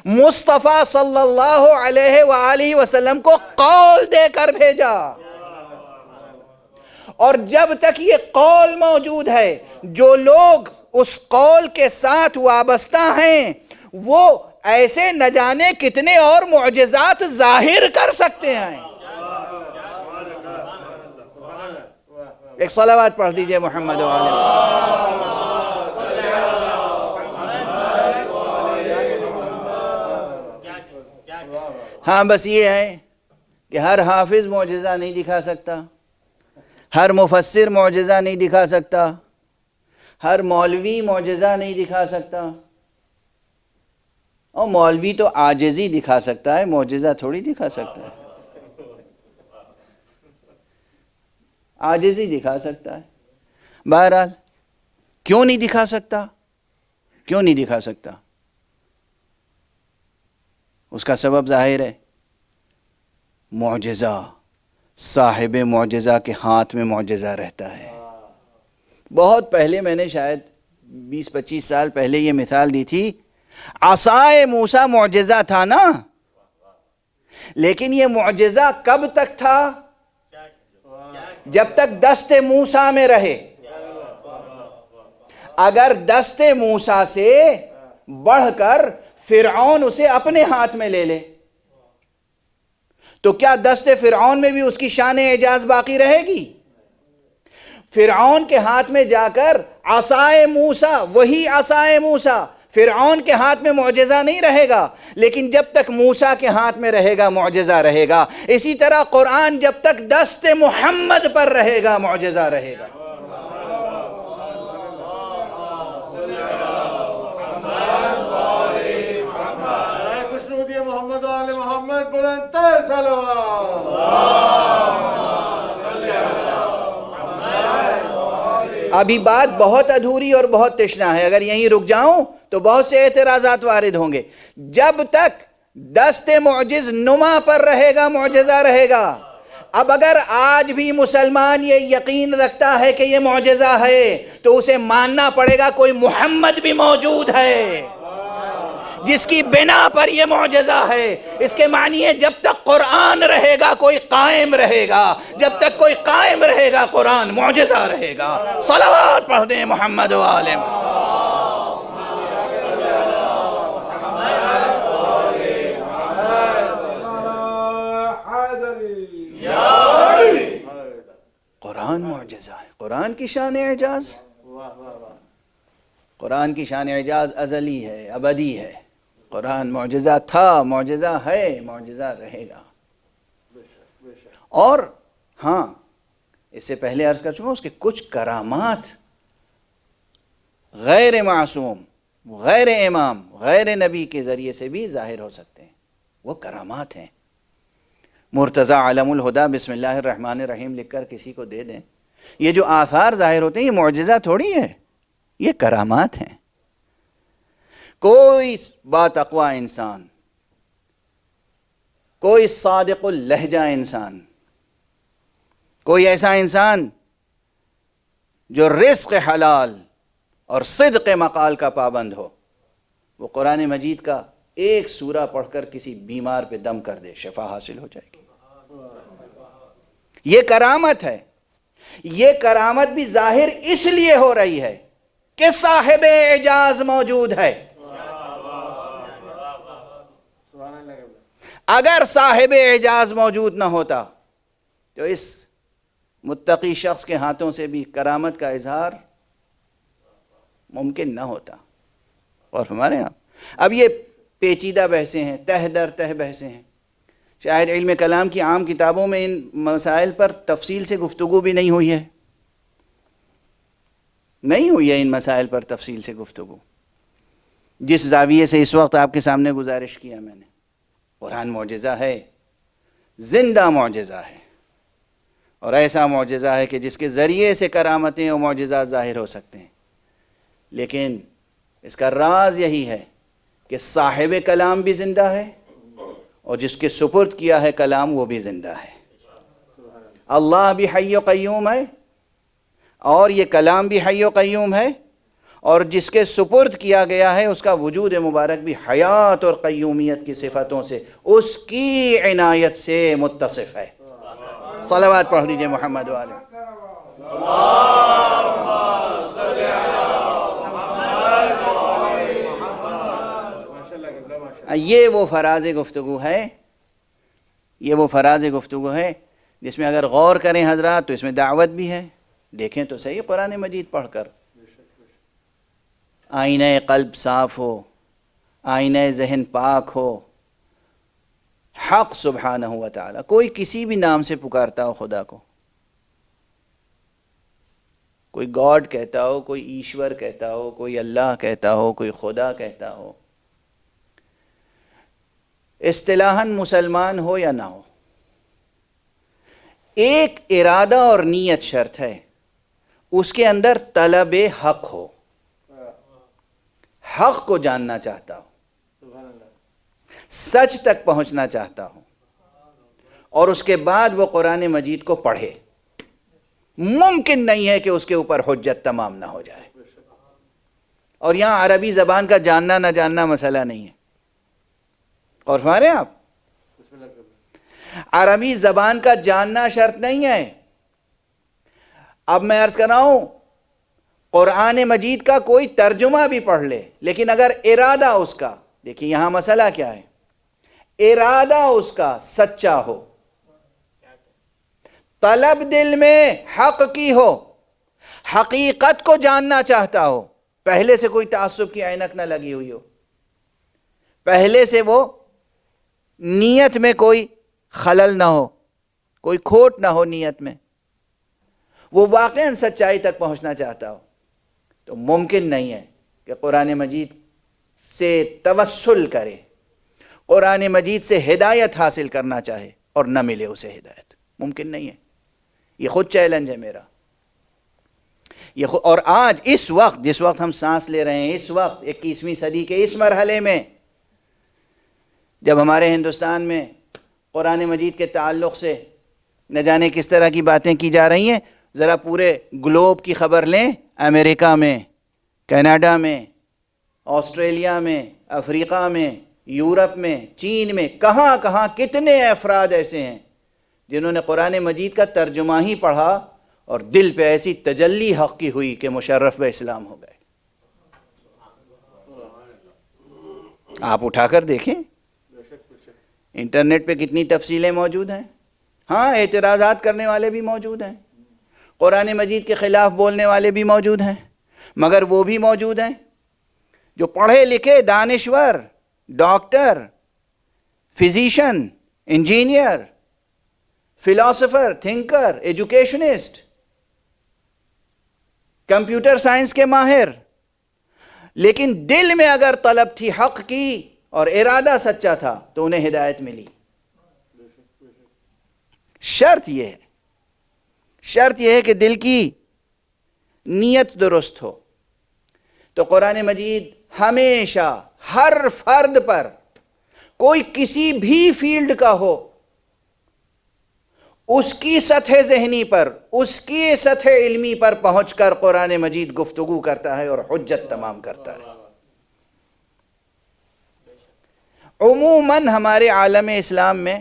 مصطفیٰ صلی اللہ علیہ وآلہ وسلم کو قول دے کر بھیجا. اور جب تک یہ قول موجود ہے جو لوگ اس قول کے ساتھ وابستہ ہیں وہ ایسے نہ جانے کتنے اور معجزات ظاہر کر سکتے ہیں. ایک صلوات پڑھ دیجئے محمد و آلہ. ہاں بس یہ ہے کہ ہر حافظ معجزہ نہیں دکھا سکتا، ہر مفسر معجزہ نہیں دکھا سکتا، ہر مولوی معجزہ نہیں دکھا سکتا. اور مولوی تو عاجزی دکھا سکتا ہے، معجزہ تھوڑی دکھا سکتا ہے. عاجزی دکھا سکتا ہے. بہرحال کیوں نہیں دکھا سکتا؟ کیوں نہیں دکھا سکتا؟ اس کا سبب ظاہر ہے. معجزہ، صاحب معجزہ کے ہاتھ میں معجزہ رہتا ہے. بہت پہلے میں نے شاید 20-25 سال پہلے یہ مثال دی تھی. عصائے موسیٰ معجزہ تھا نا، لیکن یہ معجزہ کب تک تھا؟ جب تک دست موسیٰ میں رہے. اگر دست موسیٰ سے بڑھ کر فرعون اسے اپنے ہاتھ میں لے لے تو کیا دست فرعون میں بھی اس کی شان اعجاز باقی رہے گی؟ فرعون کے ہاتھ میں جا کر عصائے موسیٰ، وہی عصائے موسیٰ فرعون کے ہاتھ میں معجزہ نہیں رہے گا، لیکن جب تک موسیٰ کے ہاتھ میں رہے گا معجزہ رہے گا. اسی طرح قرآن جب تک دست محمد پر رہے گا معجزہ رہے گا. ابھی بات بہت ادھوری اور بہت تشنا ہے، اگر یہیں رک جاؤں تو بہت سے اعتراضات وارد ہوں گے. جب تک دست معجز نما پر رہے گا معجزہ رہے گا. اب اگر آج بھی مسلمان یہ یقین رکھتا ہے کہ یہ معجزہ ہے تو اسے ماننا پڑے گا کوئی محمد بھی موجود ہے جس کی بنا پر یہ معجزہ ہے. اس کے معنی ہے جب تک قرآن رہے گا کوئی قائم رہے گا، جب تک کوئی قائم رہے گا قرآن معجزہ رہے گا. صلوات پڑھ دیں محمد و آلہ. قرآن معجزہ ہے، قرآن کی شان اعجاز، قرآن کی شان اعجاز ازلی ہے، ابدی ہے. قرآن معجزہ تھا، معجزہ ہے، معجزہ رہے گا. اور ہاں اس سے پہلے عرض کر چکا اس کے کچھ کرامات غیر معصوم، غیر امام، غیر نبی کے ذریعے سے بھی ظاہر ہو سکتے ہیں. وہ کرامات ہیں. مرتضی علم الہدا بسم اللہ الرحمن الرحیم لکھ کر کسی کو دے دیں. یہ جو آثار ظاہر ہوتے ہیں یہ معجزہ تھوڑی ہے، یہ کرامات ہیں. کوئی بات اقوا انسان، کوئی صادق اللہجہ انسان، کوئی ایسا انسان جو رزق حلال اور صدق مقال کا پابند ہو، وہ قرآن مجید کا ایک سورہ پڑھ کر کسی بیمار پہ دم کر دے، شفا حاصل ہو جائے گی. یہ کرامت ہے. یہ کرامت بھی ظاہر اس لیے ہو رہی ہے کہ صاحب اعجاز موجود ہے. اگر صاحب اعجاز موجود نہ ہوتا تو اس متقی شخص کے ہاتھوں سے بھی کرامت کا اظہار ممکن نہ ہوتا. اور ہمارے یہاں اب یہ پیچیدہ بحثیں ہیں، تہ در تہ بحثیں ہیں. شاید علم کلام کی عام کتابوں میں ان مسائل پر تفصیل سے گفتگو بھی نہیں ہوئی ہے، نہیں ہوئی ہے ان مسائل پر تفصیل سے گفتگو. جس زاویے سے اس وقت آپ کے سامنے گزارش کیا میں نے، قرآن معجزہ ہے، زندہ معجزہ ہے. اور ایسا معجزہ ہے کہ جس کے ذریعے سے کرامتیں اور معجزات ظاہر ہو سکتے ہیں، لیکن اس کا راز یہی ہے کہ صاحب کلام بھی زندہ ہے اور جس کے سپرد کیا ہے کلام وہ بھی زندہ ہے۔ اللہ بھی حی و قیوم ہے اور یہ کلام بھی حی و قیوم ہے، اور جس کے سپرد کیا گیا ہے اس کا وجود مبارک بھی حیات اور قیومیت کی صفتوں سے، اس کی عنایت سے متصف ہے۔ صلوات پڑھ دیجئے محمد والے۔ یہ وہ فراز گفتگو ہے، یہ وہ فراز گفتگو ہے جس میں اگر غور کریں حضرات تو اس میں دعوت بھی ہے۔ دیکھیں تو صحیح قرآن مجید پڑھ کر، آئینہ قلب صاف ہو، آئینہ ذہن پاک ہو، حق سبحانہ و تعالی، کوئی کسی بھی نام سے پکارتا ہو خدا کو، کوئی گاڈ کہتا ہو، کوئی ایشور کہتا ہو، کوئی اللہ کہتا ہو، کوئی خدا کہتا ہو، اصطلاحاً مسلمان ہو یا نہ ہو، ایک ارادہ اور نیت شرط ہے، اس کے اندر طلب حق ہو، حق کو جاننا چاہتا ہو، سچ تک پہنچنا چاہتا ہو، اور اس کے بعد وہ قرآن مجید کو پڑھے۔ ممکن نہیں ہے کہ اس کے اوپر حجت تمام نہ ہو جائے۔ اور یہاں عربی زبان کا جاننا نہ جاننا مسئلہ نہیں ہے، اور فرما رہے ہیں آپ، عربی زبان کا جاننا شرط نہیں ہے۔ اب میں عرض کر رہا ہوں قرآن مجید کا کوئی ترجمہ بھی پڑھ لے، لیکن اگر ارادہ اس کا، دیکھیے یہاں مسئلہ کیا ہے، ارادہ اس کا سچا ہو، طلب دل میں حق کی ہو، حقیقت کو جاننا چاہتا ہو، پہلے سے کوئی تعصب کی عینک نہ لگی ہوئی ہو، پہلے سے وہ نیت میں کوئی خلل نہ ہو، کوئی کھوٹ نہ ہو نیت میں، وہ واقعاً سچائی تک پہنچنا چاہتا ہو، تو ممکن نہیں ہے کہ قرآن مجید سے توسل کرے، قرآن مجید سے ہدایت حاصل کرنا چاہے اور نہ ملے اسے ہدایت، ممکن نہیں ہے۔ یہ خود چیلنج ہے میرا، اور آج اس وقت جس وقت ہم سانس لے رہے ہیں، اس وقت 21ویں صدی کے اس مرحلے میں جب ہمارے ہندوستان میں قرآن مجید کے تعلق سے نہ جانے کس طرح کی باتیں کی جا رہی ہیں، ذرا پورے گلوب کی خبر لیں، امریکہ میں، کینیڈا میں، آسٹریلیا میں، افریقہ میں، یورپ میں، چین میں، کہاں کہاں کتنے افراد ایسے ہیں جنہوں نے قرآن مجید کا ترجمہ ہی پڑھا اور دل پہ ایسی تجلی حق کی ہوئی کہ مشرف بہ اسلام ہو گئے۔ آپ اٹھا کر دیکھیں، انٹرنیٹ پہ کتنی تفصیلیں موجود ہیں۔ ہاں، اعتراضات کرنے والے بھی موجود ہیں، قرآن مجید کے خلاف بولنے والے بھی موجود ہیں، مگر وہ بھی موجود ہیں جو پڑھے لکھے دانشور، doctor, physician, engineer, philosopher, thinker, educationist, computer science کے ماہر، لیکن دل میں اگر طلب تھی حق کی اور ارادہ سچا تھا تو انہیں ہدایت ملی۔ شرط یہ ہے کہ دل کی نیت درست ہو۔ تو قرآن مجید ہمیشہ ہر فرد پر، کوئی کسی بھی فیلڈ کا ہو، اس کی سطح ذہنی پر، اس کی سطح علمی پر پہنچ کر قرآن مجید گفتگو کرتا ہے اور حجت تمام کرتا ہے۔ عموماً ہمارے عالم اسلام میں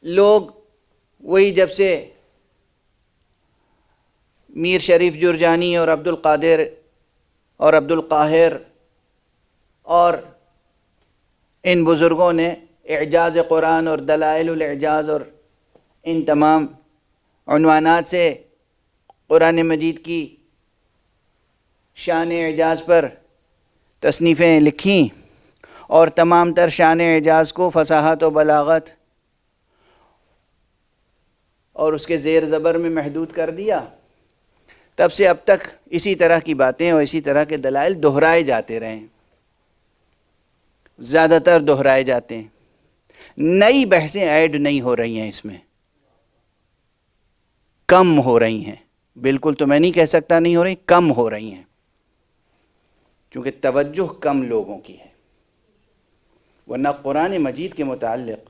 لوگ وہی جب سے میر شریف جرجانی اور عبد القادر اور عبد القاہر اور ان بزرگوں نے اعجاز قرآن اور دلائل الاعجاز اور ان تمام عنوانات سے قرآن مجید کی شان اعجاز پر تصنیفیں لکھیں اور تمام تر شان اعجاز کو فصاحت و بلاغت اور اس کے زیر زبر میں محدود کر دیا، تب سے اب تک اسی طرح کی باتیں اور اسی طرح کے دلائل دہرائے جاتے رہے ہیں، زیادہ تر دہرائے جاتے ہیں، نئی بحثیں ایڈ نہیں ہو رہی ہیں اس میں۔ کم ہو رہی ہیں، بالکل تو میں نہیں کہہ سکتا نہیں ہو رہی، کم ہو رہی ہیں، چونکہ توجہ کم لوگوں کی ہے۔ ورنہ قرآن مجید کے متعلق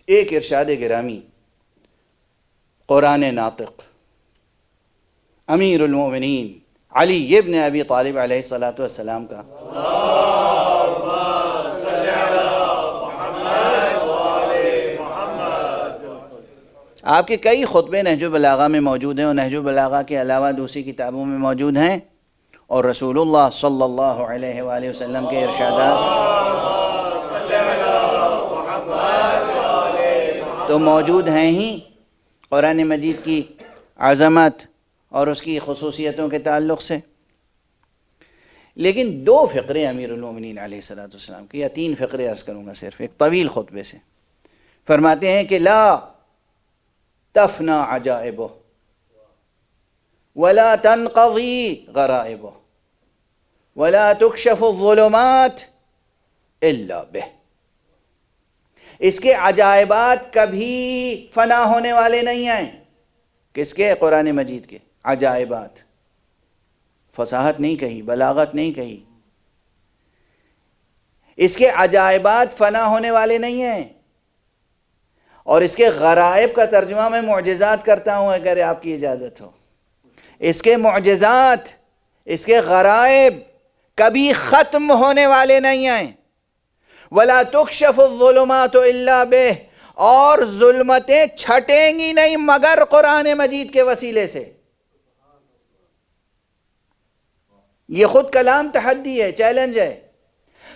ایک ارشاد گرامی قرآن ناطق امیر المومنین علی ابن ابی طالب علیہ السلام کا آپ کے کئی خطبے نہج البلاغہ میں موجود ہیں، اور نہج البلاغہ کے علاوہ دوسری کتابوں میں موجود ہیں، اور رسول اللہ صلی اللہ علیہ وآلہ وسلم کے ارشادات تو موجود ہیں ہی قرآن مجید کی عظمت اور اس کی خصوصیتوں کے تعلق سے۔ لیکن دو فقرے امیر المومنین علیہ السلام کے، یا تین فقرے عرض کروں گا صرف ایک طویل خطبے سے، فرماتے ہیں کہ لا تفنا عجائبہ ولا تنقضی غرائبہ ولا تکشف الظلمات الا بہ۔ اس کے عجائبات کبھی فنا ہونے والے نہیں ہیں۔ کس کے؟ قرآن مجید کے عجائبات، فصاحت نہیں کہی، بلاغت نہیں کہی، اس کے عجائبات فنا ہونے والے نہیں ہیں۔ اور اس کے غرائب کا ترجمہ میں معجزات کرتا ہوں اگر آپ کی اجازت ہو۔ اس کے معجزات، اس کے غرائب کبھی ختم ہونے والے نہیں ہیں۔ وَلَا تُكْشَفُ الظُّلُمَاتُ إِلَّا بِهِ، اور ظلمتیں چھٹیں گی نہیں مگر قرآن مجید کے وسیلے سے۔ یہ خود کلام تحدی ہے، چیلنج ہے۔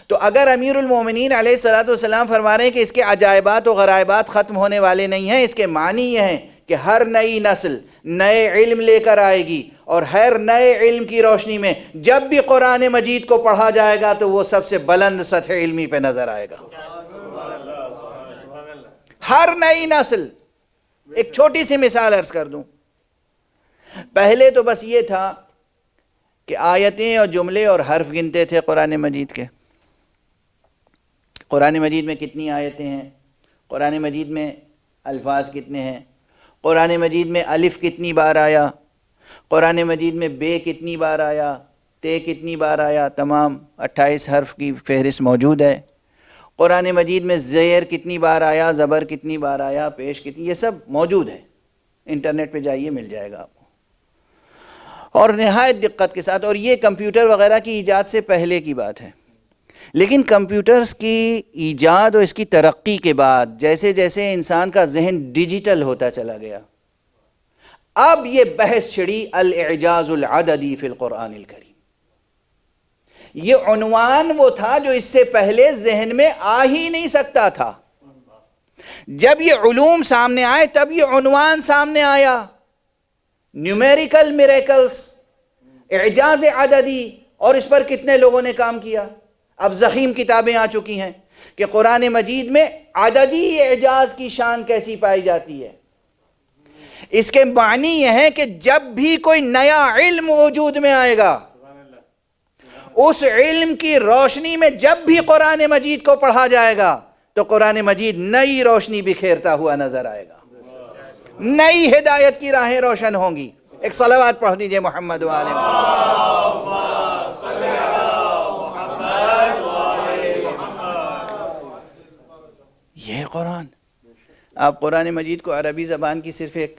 تو اگر امیر المومنین علیہ السلام فرما رہے ہیں کہ اس کے عجائبات و غرائبات ختم ہونے والے نہیں ہیں، اس کے معنی یہ ہیں کہ ہر نئی نسل نئے علم لے کر آئے گی، اور ہر نئے علم کی روشنی میں جب بھی قرآن مجید کو پڑھا جائے گا تو وہ سب سے بلند سطح علمی پہ نظر آئے گا۔ ہر نئی نسل، ایک چھوٹی سی مثال عرض کر دوں۔ پہلے تو بس یہ تھا کہ آیتیں اور جملے اور حرف گنتے تھے قرآن مجید کے۔ قرآن مجید میں کتنی آیتیں ہیں، قرآن مجید میں الفاظ کتنے ہیں، قرآن مجید میں الف کتنی بار آیا، قرآن مجید میں بے کتنی بار آیا، تے کتنی بار آیا، تمام 28 حرف کی فہرست موجود ہے۔ قرآن مجید میں زیر کتنی بار آیا، زبر کتنی بار آیا، پیش کتنی، یہ سب موجود ہے، انٹرنیٹ پہ جائیے مل جائے گا آپ کو، اور نہایت دقت کے ساتھ۔ اور یہ کمپیوٹر وغیرہ کی ایجاد سے پہلے کی بات ہے۔ لیکن کمپیوٹرز کی ایجاد اور اس کی ترقی کے بعد جیسے جیسے انسان کا ذہن ڈیجیٹل ہوتا چلا گیا، اب یہ بحث چھڑی الاعجاز العددی فی القرآن الکریم۔ یہ عنوان وہ تھا جو اس سے پہلے ذہن میں آ ہی نہیں سکتا تھا۔ جب یہ علوم سامنے آئے تب یہ عنوان سامنے آیا، نیومیریکل میریکلز، اعجاز عددی، اور اس پر کتنے لوگوں نے کام کیا۔ اب ضخیم کتابیں آ چکی ہیں کہ قرآن مجید میں عددی اعجاز کی شان کیسی پائی جاتی ہے۔ اس کے معنی یہ ہے کہ جب بھی کوئی نیا علم وجود میں آئے گا، اس علم کی روشنی میں جب بھی قرآن مجید کو پڑھا جائے گا تو قرآن مجید نئی روشنی بکھیرتا ہوا نظر آئے گا، نئی ہدایت کی راہیں روشن ہوں گی۔ ایک صلوات پڑھ دیجئے محمد وآلہ محمد۔ یہ قرآن، آپ قرآن مجید کو عربی زبان کی صرف ایک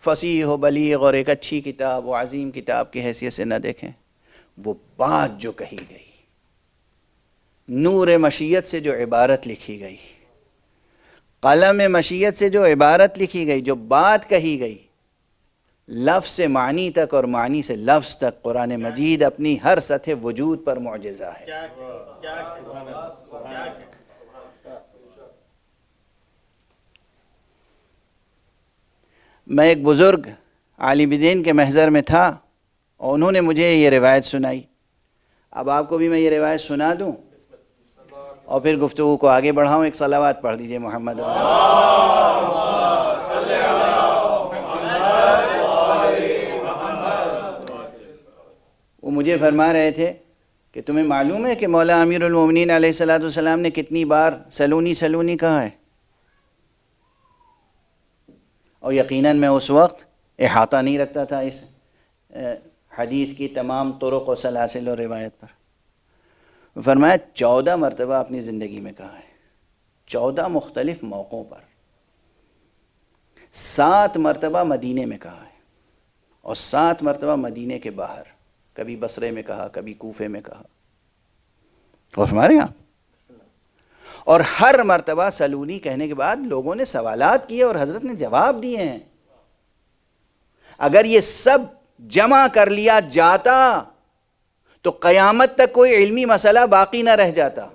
فصیح و بلیغ اور ایک اچھی کتاب و عظیم کتاب کی حیثیت سے نہ دیکھیں، وہ بات جو کہی گئی، نور مشیت سے جو عبارت لکھی گئی، قلم مشیت سے جو عبارت لکھی گئی، جو بات کہی گئی، لفظ سے معنی تک اور معنی سے لفظ تک، قرآن مجید اپنی ہر سطح وجود پر معجزہ ہے۔ میں ایک بزرگ عالم دین کے محضر میں تھا اور انہوں نے مجھے یہ روایت سنائی۔ اب آپ کو بھی میں یہ روایت سنا دوں اور پھر گفتگو کو آگے بڑھاؤں۔ ایک صلوات پڑھ دیجئے محمد۔ وہ مجھے فرما رہے تھے کہ تمہیں معلوم ہے کہ مولا امیر المومنین علیہ السلام نے کتنی بار سلونی سلونی کہا ہے، اور یقیناً میں اس وقت احاطہ نہیں رکھتا تھا اس حدیث کی تمام طرق و سلاسل اور روایت پر۔ فرمایا 14 مرتبہ اپنی زندگی میں کہا ہے، 14 مختلف موقعوں پر، 7 مرتبہ مدینے میں کہا ہے، اور 7 مرتبہ مدینے کے باہر، کبھی بصرے میں کہا، کبھی کوفے میں کہا۔ اور ہمارے یہاں اور ہر مرتبہ سلونی کہنے کے بعد لوگوں نے سوالات کیے اور حضرت نے جواب دیے ہیں۔ اگر یہ سب جمع کر لیا جاتا تو قیامت تک کوئی علمی مسئلہ باقی نہ رہ جاتا،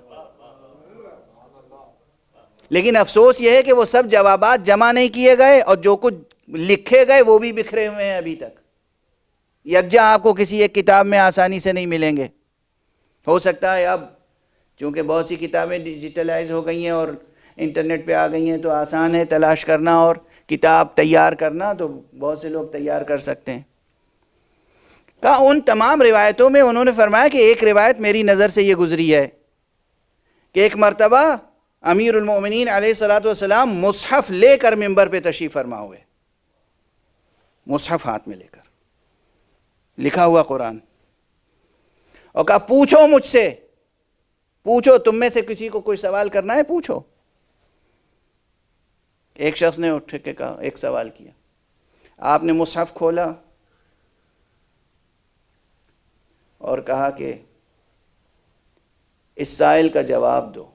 لیکن افسوس یہ ہے کہ وہ سب جوابات جمع نہیں کیے گئے، اور جو کچھ لکھے گئے وہ بھی بکھرے ہوئے ہیں ابھی تک، یکجا آپ کو کسی ایک کتاب میں آسانی سے نہیں ملیں گے۔ ہو سکتا ہے اب چونکہ بہت سی کتابیں ڈیجیٹلائز ہو گئی ہیں اور انٹرنیٹ پہ آ گئی ہیں تو آسان ہے تلاش کرنا اور کتاب تیار کرنا، تو بہت سے لوگ تیار کر سکتے ہیں۔ کہا ان تمام روایتوں میں انہوں نے فرمایا کہ ایک روایت میری نظر سے یہ گزری ہے کہ ایک مرتبہ امیر المومنین علیہ الصلوۃ والسلام مصحف لے کر ممبر پہ تشریف فرما ہوئے، مصحف ہاتھ میں لے کر، لکھا ہوا قرآن، اور کہا پوچھو مجھ سے، پوچھو، تم میں سے کسی کو کوئی سوال کرنا ہے پوچھو۔ ایک شخص نے اٹھ کے کہا، ایک سوال کیا، آپ نے مصحف کھولا اور کہا کہ اس سائل کا جواب دو،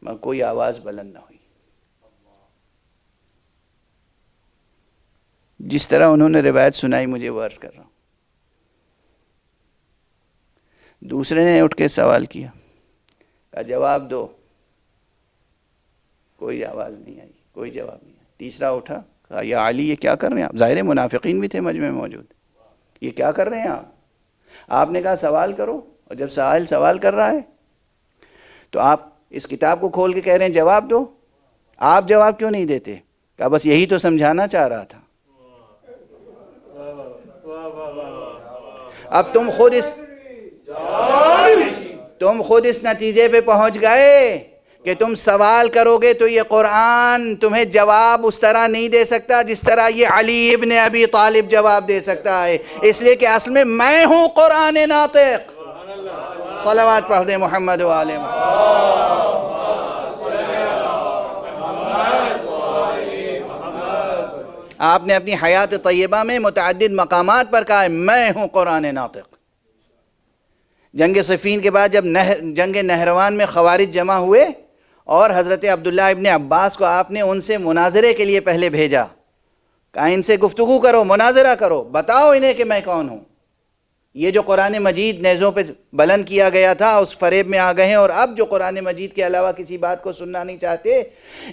مگر کوئی آواز بلند نہ ہوئی۔ جس طرح انہوں نے روایت سنائی مجھے وہ عرض کر رہا ہوں۔ دوسرے نے اٹھ کے سوال کیا، کہا جواب دو، کوئی آواز نہیں آئی، کوئی جواب نہیں آیا۔ تیسرا اٹھا، کہا یا علی یہ کیا کر رہے ہیں آپ؟ ظاہر منافقین بھی تھے مجمع میں موجود، یہ کیا کر رہے ہیں آپ نے کہا سوال کرو، اور جب سائل سوال کر رہا ہے تو آپ اس کتاب کو کھول کے کہہ رہے ہیں جواب دو، آپ جواب کیوں نہیں دیتے؟ کہا بس یہی تو سمجھانا چاہ رہا تھا۔ اب تم خود اس نتیجے پہ پہنچ گئے کہ تم سوال کرو گے تو یہ قرآن تمہیں جواب اس طرح نہیں دے سکتا جس طرح یہ علی ابن ابی طالب جواب دے سکتا ہے، اس لیے کہ اصل میں ہوں قرآن ناطق۔ صلوات پڑھ دیں محمد و آل محمد۔ آپ نے اپنی حیات طیبہ میں متعدد مقامات پر کہا ہے میں ہوں قرآن ناطق۔ جنگ صفین کے بعد جب جنگ نہروان میں خوارج جمع ہوئے اور حضرت عبداللہ ابن عباس کو آپ نے ان سے مناظرے کے لیے پہلے بھیجا، کہا ان سے گفتگو کرو، مناظرہ کرو، بتاؤ انہیں کہ میں کون ہوں۔ یہ جو قرآن مجید نیزوں پہ بلند کیا گیا تھا اس فریب میں آ گئے ہیں، اور اب جو قرآن مجید کے علاوہ کسی بات کو سننا نہیں چاہتے،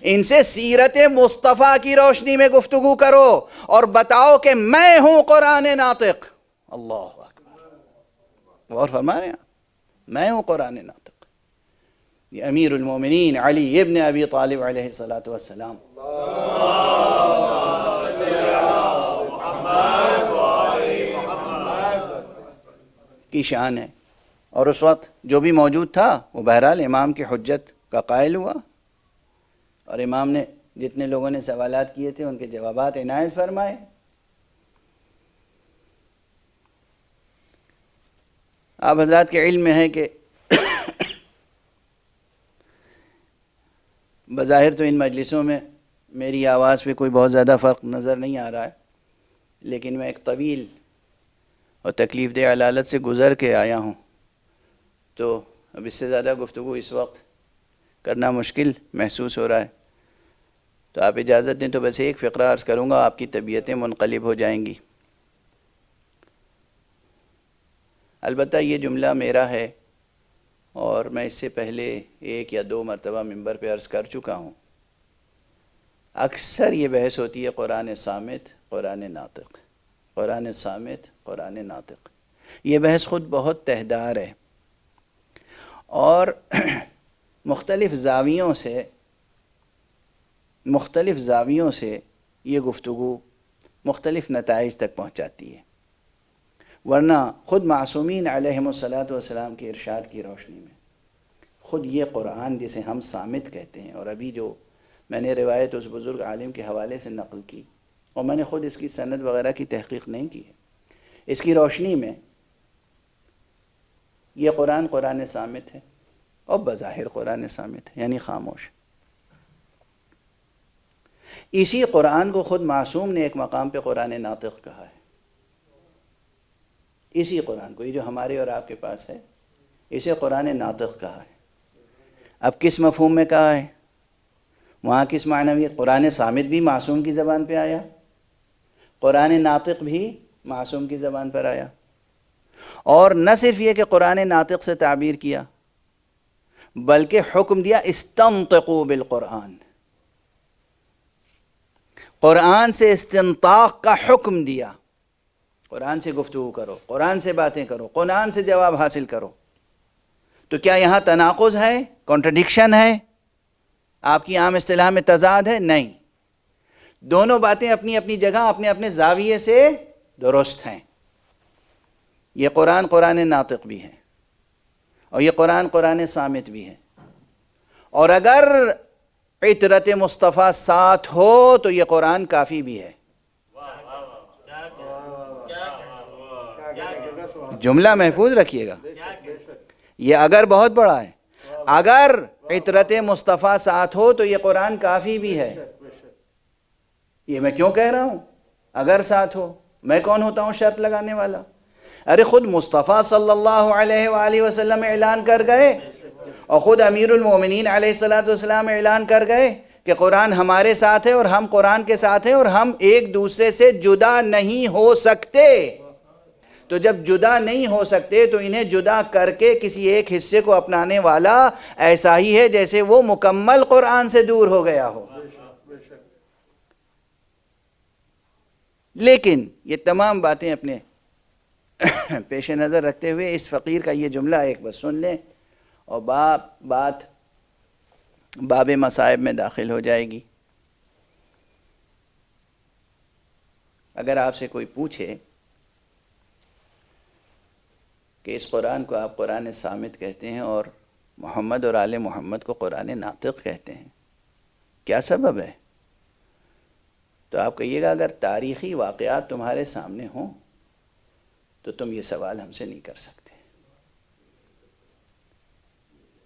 ان سے سیرت مصطفیٰ کی روشنی میں گفتگو کرو اور بتاؤ کہ میں ہوں قرآن ناطق۔ اللہ اکبر، غور فرما رہے ہیں، میں ہوں قرآن ناطق۔ یہ امیر المومنین علی ابن ابی طالب علیہ الصلوۃ والسلام کی شان ہے۔ اور اس وقت جو بھی موجود تھا وہ بہرحال امام کی حجت کا قائل ہوا، اور امام نے جتنے لوگوں نے سوالات کیے تھے ان کے جوابات عنایت فرمائے۔ آپ حضرات کے علم میں ہے کہ بظاہر تو ان مجلسوں میں میری آواز پہ کوئی بہت زیادہ فرق نظر نہیں آ رہا ہے، لیکن میں ایک طویل اور تکلیف دہ علالت سے گزر کے آیا ہوں، تو اب اس سے زیادہ گفتگو اس وقت کرنا مشکل محسوس ہو رہا ہے، تو آپ اجازت دیں تو بس ایک فقرہ عرض کروں گا، آپ کی طبیعتیں منقلب ہو جائیں گی۔ البتہ یہ جملہ میرا ہے اور میں اس سے پہلے 1 یا 2 مرتبہ ممبر پہ عرض کر چکا ہوں۔ اکثر یہ بحث ہوتی ہے قرآن صامت، قرآن ناطق، قرآن صامت، قرآن ناطق۔ یہ بحث خود بہت تہدار ہے، اور مختلف زاویوں سے یہ گفتگو مختلف نتائج تک پہنچاتی ہے، ورنہ خود معصومین علیہم الصلاۃ والسلام کے ارشاد کی روشنی میں خود یہ قرآن جسے ہم صامت کہتے ہیں، اور ابھی جو میں نے روایت اس بزرگ عالم کے حوالے سے نقل کی، اور میں نے خود اس کی سند وغیرہ کی تحقیق نہیں کی ہے۔ اس کی روشنی میں یہ قرآن صامت ہے، اور بظاہر قرآن صامت ہے، یعنی خاموش۔ اسی قرآن کو خود معصوم نے ایک مقام پہ قرآن ناطق کہا ہے۔ اسی قرآن کو، یہ جو ہمارے اور آپ کے پاس ہے، اسے قرآن ناطق کہا ہے۔ اب کس مفہوم میں کہا ہے؟ وہاں کس معنی میں؟ قرآن صامت بھی معصوم کی زبان پہ آیا، قرآن ناطق بھی معصوم کی زبان پر آیا، اور نہ صرف یہ کہ قرآن ناطق سے تعبیر کیا، بلکہ حکم دیا استنطقوا بالقرآن، قرآن سے استنطاق کا حکم دیا۔ قرآن سے گفتگو کرو، قرآن سے باتیں کرو، قرآن سے جواب حاصل کرو۔ تو کیا یہاں تناقض ہے، کنٹرڈکشن ہے، آپ کی عام اصطلاح میں تضاد ہے؟ نہیں، دونوں باتیں اپنی اپنی جگہ اپنے اپنے زاویے سے درست ہیں۔ یہ قرآن ناطق بھی ہے، اور یہ قرآن صامت بھی ہے، اور اگر عطرت مصطفیٰ ساتھ ہو تو یہ قرآن کافی بھی ہے۔ جملہ محفوظ رکھیے گا، یہ اگر بہت بڑا ہے، اگر عطرت مصطفیٰ ساتھ ہو تو یہ قرآن کافی بھی ہے۔ یہ میں کیوں کہہ رہا ہوں اگر ساتھ ہو؟ میں کون ہوتا ہوں شرط لگانے والا؟ ارے خود مصطفیٰ صلی اللہ علیہ وآلہ وسلم اعلان کر گئے، اور خود امیر المومنین علیہ السلام اعلان کر گئے کہ قرآن ہمارے ساتھ ہے اور ہم قرآن کے ساتھ ہیں، اور ہم ایک دوسرے سے جدا نہیں ہو سکتے۔ تو جب جدا نہیں ہو سکتے تو انہیں جدا کر کے کسی ایک حصے کو اپنانے والا ایسا ہی ہے جیسے وہ مکمل قرآن سے دور ہو گیا ہو۔ لیکن یہ تمام باتیں اپنے پیش نظر رکھتے ہوئے اس فقیر کا یہ جملہ ایک بس سن لیں، اور بات باب مصائب میں داخل ہو جائے گی۔ اگر آپ سے کوئی پوچھے کہ اس قرآن کو آپ قرآن صامت کہتے ہیں اور محمد اور آل محمد کو قرآن ناطق کہتے ہیں، کیا سبب ہے؟ تو آپ کہیے گا اگر تاریخی واقعات تمہارے سامنے ہوں تو تم یہ سوال ہم سے نہیں کر سکتے۔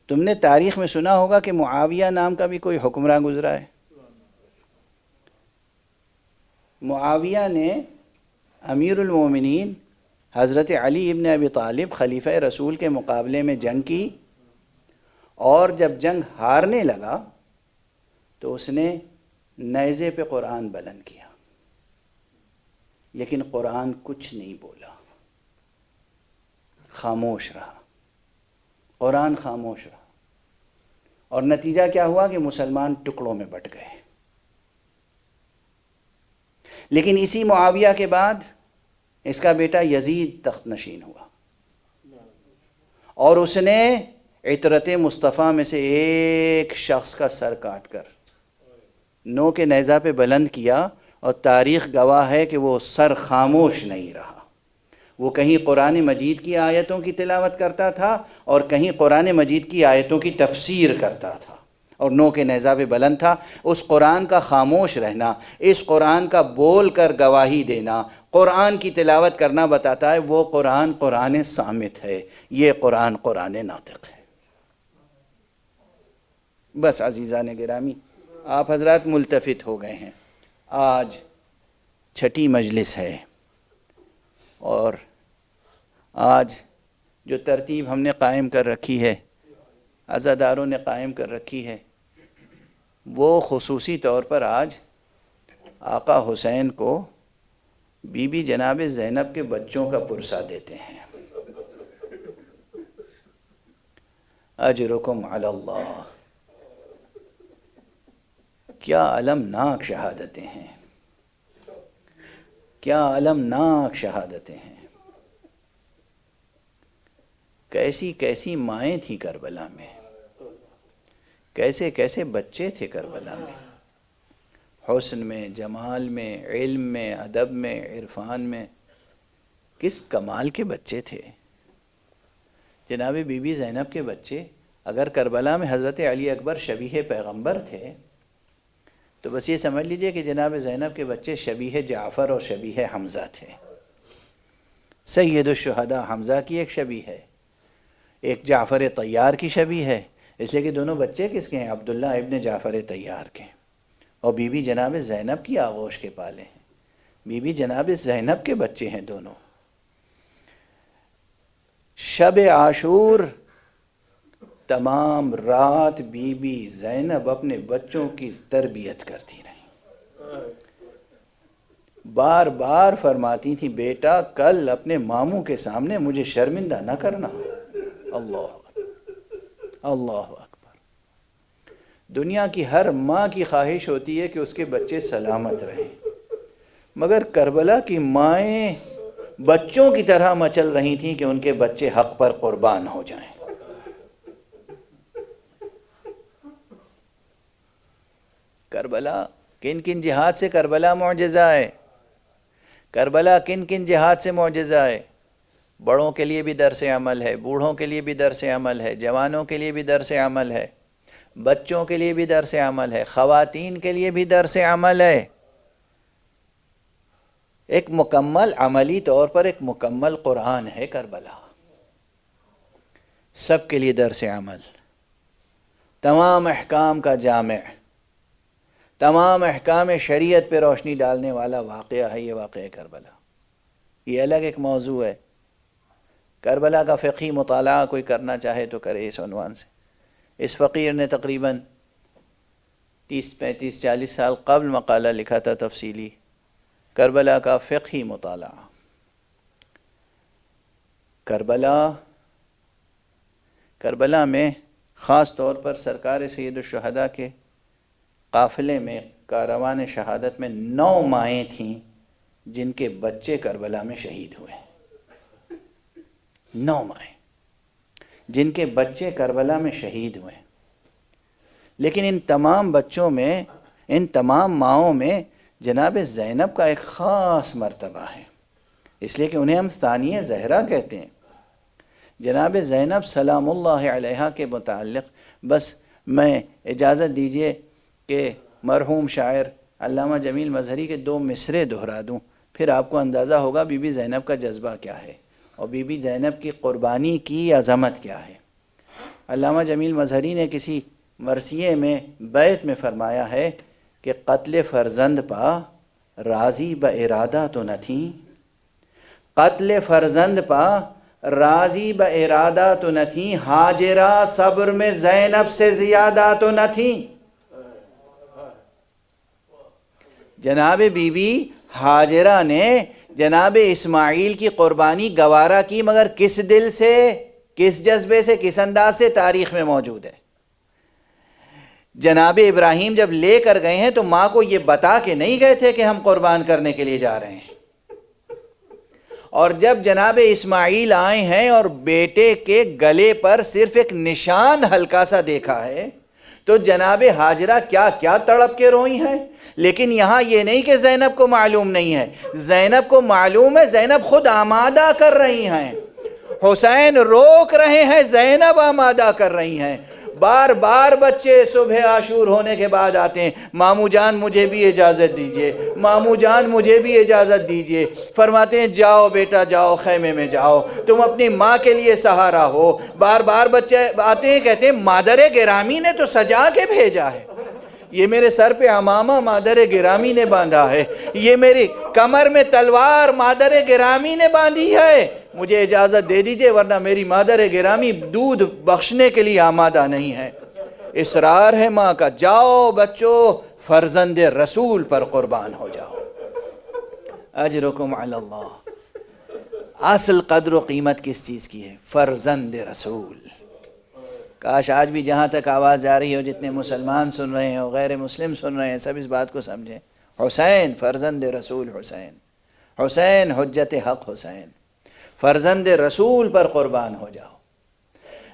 تم نے تاریخ میں سنا ہوگا کہ معاویہ نام کا بھی کوئی حکمراں گزرا ہے۔ معاویہ نے امیر المومنین حضرت علی ابن ابی طالب خلیفہ رسول کے مقابلے میں جنگ کی، اور جب جنگ ہارنے لگا تو اس نے نیزے پہ قرآن بلند کیا، لیکن قرآن کچھ نہیں بولا، خاموش رہا، قرآن خاموش رہا، اور نتیجہ کیا ہوا کہ مسلمان ٹکڑوں میں بٹ گئے۔ لیکن اسی معاویہ کے بعد اس کا بیٹا یزید تخت نشین ہوا، اور اس نے عطرت مصطفیٰ میں سے ایک شخص کا سر کاٹ کر نو کے نیزہ پہ بلند کیا، اور تاریخ گواہ ہے کہ وہ سر خاموش نہیں رہا۔ وہ کہیں قرآن مجید کی آیتوں کی تلاوت کرتا تھا اور کہیں قرآن مجید کی آیتوں کی تفسیر کرتا تھا، اور نو کے نیزہ پہ بلند تھا۔ اس قرآن کا خاموش رہنا، اس قرآن کا بول کر گواہی دینا، قرآن کی تلاوت کرنا بتاتا ہے وہ قرآن صامت ہے، یہ قرآن ناطق ہے۔ بس عزیزان گرامی، آپ حضرات ملتفت ہو گئے ہیں، آج چھٹی مجلس ہے، اور آج جو ترتیب ہم نے قائم کر رکھی ہے، عزاداروں نے قائم کر رکھی ہے، وہ خصوصی طور پر آج آقا حسین کو بی بی جناب زینب کے بچوں کا پرسہ دیتے ہیں۔ اجرکم علی اللہ، کیا المناک شہادتیں ہیں، کیا المناک شہادتیں ہیں۔ کیسی کیسی مائیں تھیں کربلا میں، کیسے کیسے بچے تھے کربلا میں، حسن میں، جمال میں، علم میں، ادب میں، عرفان میں، کس کمال کے بچے تھے جناب بی بی زینب کے بچے۔ اگر کربلا میں حضرت علی اکبر شبیہ پیغمبر تھے تو بس یہ سمجھ لیجئے کہ جناب زینب کے بچے شبیہ جعفر اور شبیہ حمزہ تھے۔ سید الشہداء حمزہ کی ایک شبیہ ہے، ایک جعفر طیار کی شبیہ ہے، اس لیے کہ دونوں بچے کس کے ہیں؟ عبداللہ ابن جعفر طیار کے، اور بی بی جناب زینب کی آغوش کے پالے ہیں، بی بی جناب زینب کے بچے ہیں دونوں۔ شب عاشور تمام رات بی بی زینب اپنے بچوں کی تربیت کرتی رہی، بار بار فرماتی تھی بیٹا کل اپنے ماموں کے سامنے مجھے شرمندہ نہ کرنا۔ اللہ اللہ اکبر۔ دنیا کی ہر ماں کی خواہش ہوتی ہے کہ اس کے بچے سلامت رہیں، مگر کربلا کی مائیں بچوں کی طرح مچل رہی تھیں کہ ان کے بچے حق پر قربان ہو جائیں۔ کربلا کن کن جہاد سے کربلا معجزہ ہے، کربلا کن کن جہاد سے معجزہ ہے۔ بڑوں کے لیے بھی درس عمل ہے، بوڑھوں کے لیے بھی درس عمل ہے، جوانوں کے لیے بھی درس عمل ہے، بچوں کے لیے بھی درس عمل ہے، خواتین کے لیے بھی درس عمل ہے۔ ایک مکمل عملی طور پر ایک مکمل قرآن ہے کربلا، سب کے لیے درس عمل، تمام احکام کا جامع، تمام احکام شریعت پہ روشنی ڈالنے والا واقعہ ہے یہ واقعہ کربلا۔ یہ الگ ایک موضوع ہے، کربلا کا فقہی مطالعہ کوئی کرنا چاہے تو کرے اس عنوان سے۔ اس فقیر نے تقریباً 30-35-40 سال قبل مقالہ لکھا تھا تفصیلی، کربلا کا فقہی مطالعہ۔ کربلا میں خاص طور پر سرکار سید الشہداء کے قافلے میں کاروان شہادت میں 9 مائیں تھیں جن کے بچے کربلا میں شہید ہوئے، 9 مائیں جن کے بچے کربلا میں شہید ہوئے۔ لیکن ان تمام بچوں میں، ان تمام ماؤں میں جناب زینب کا ایک خاص مرتبہ ہے، اس لیے کہ انہیں ہم ثانیہ زہرا کہتے ہیں۔ جناب زینب سلام اللہ علیہا کے متعلق بس میں اجازت دیجئے کہ مرحوم شاعر علامہ جمیل مظہری کے 2 مصرے دہرا دوں، پھر آپ کو اندازہ ہوگا بی بی زینب کا جذبہ کیا ہے اور بی بی زینب کی قربانی کی عظمت کیا ہے۔ علامہ جمیل مظہری نے کسی مرثیے میں بیت میں فرمایا ہے کہ قتل فرزند پا راضی با ارادہ تو نہ تھیں، قتل فرزند پا راضی با ارادہ تو نہ تھیں، ہاجرہ صبر میں زینب سے زیادہ تو نہ تھیں۔ جناب بی بی ہاجرہ نے جناب اسماعیل کی قربانی گوارا کی، مگر کس دل سے، کس جذبے سے، کس انداز سے، تاریخ میں موجود ہے۔ جناب ابراہیم جب لے کر گئے ہیں تو ماں کو یہ بتا کے نہیں گئے تھے کہ ہم قربان کرنے کے لیے جا رہے ہیں، اور جب جناب اسماعیل آئے ہیں اور بیٹے کے گلے پر صرف ایک نشان ہلکا سا دیکھا ہے تو جناب ہاجرہ کیا کیا تڑپ کے روئی ہیں۔ لیکن یہاں یہ نہیں کہ زینب کو معلوم نہیں ہے، زینب کو معلوم ہے، زینب خود آمادہ کر رہی ہیں، حسین روک رہے ہیں، زینب آمادہ کر رہی ہیں۔ بار بار بچے صبح عاشور ہونے کے بعد آتے ہیں، مامو جان مجھے بھی اجازت دیجئے، مامو جان مجھے بھی اجازت دیجئے، فرماتے ہیں جاؤ بیٹا جاؤ، خیمے میں جاؤ، تم اپنی ماں کے لیے سہارا ہو۔ بار بار بچے آتے ہیں، کہتے ہیں مادر گرامی نے تو سجا کے بھیجا ہے، یہ میرے سر پہ عمامہ مادر گرامی نے باندھا ہے، یہ میری کمر میں تلوار مادر گرامی نے باندھی ہے، مجھے اجازت دے دیجئے ورنہ میری مادر گرامی دودھ بخشنے کے لیے آمادہ نہیں ہے۔ اصرار ہے ماں کا، جاؤ بچو فرزند رسول پر قربان ہو جاؤ، اجرکم علی اللہ۔ اصل قدر و قیمت کس چیز کی ہے؟ فرزند رسول۔ کاش آج بھی جہاں تک آواز جا رہی ہو، جتنے مسلمان سن رہے ہیں اور غیر مسلم سن رہے ہیں، سب اس بات کو سمجھیں، حسین فرزند رسول، حسین حسین حجت حق، حسین فرزند رسول پر قربان ہو جاؤ۔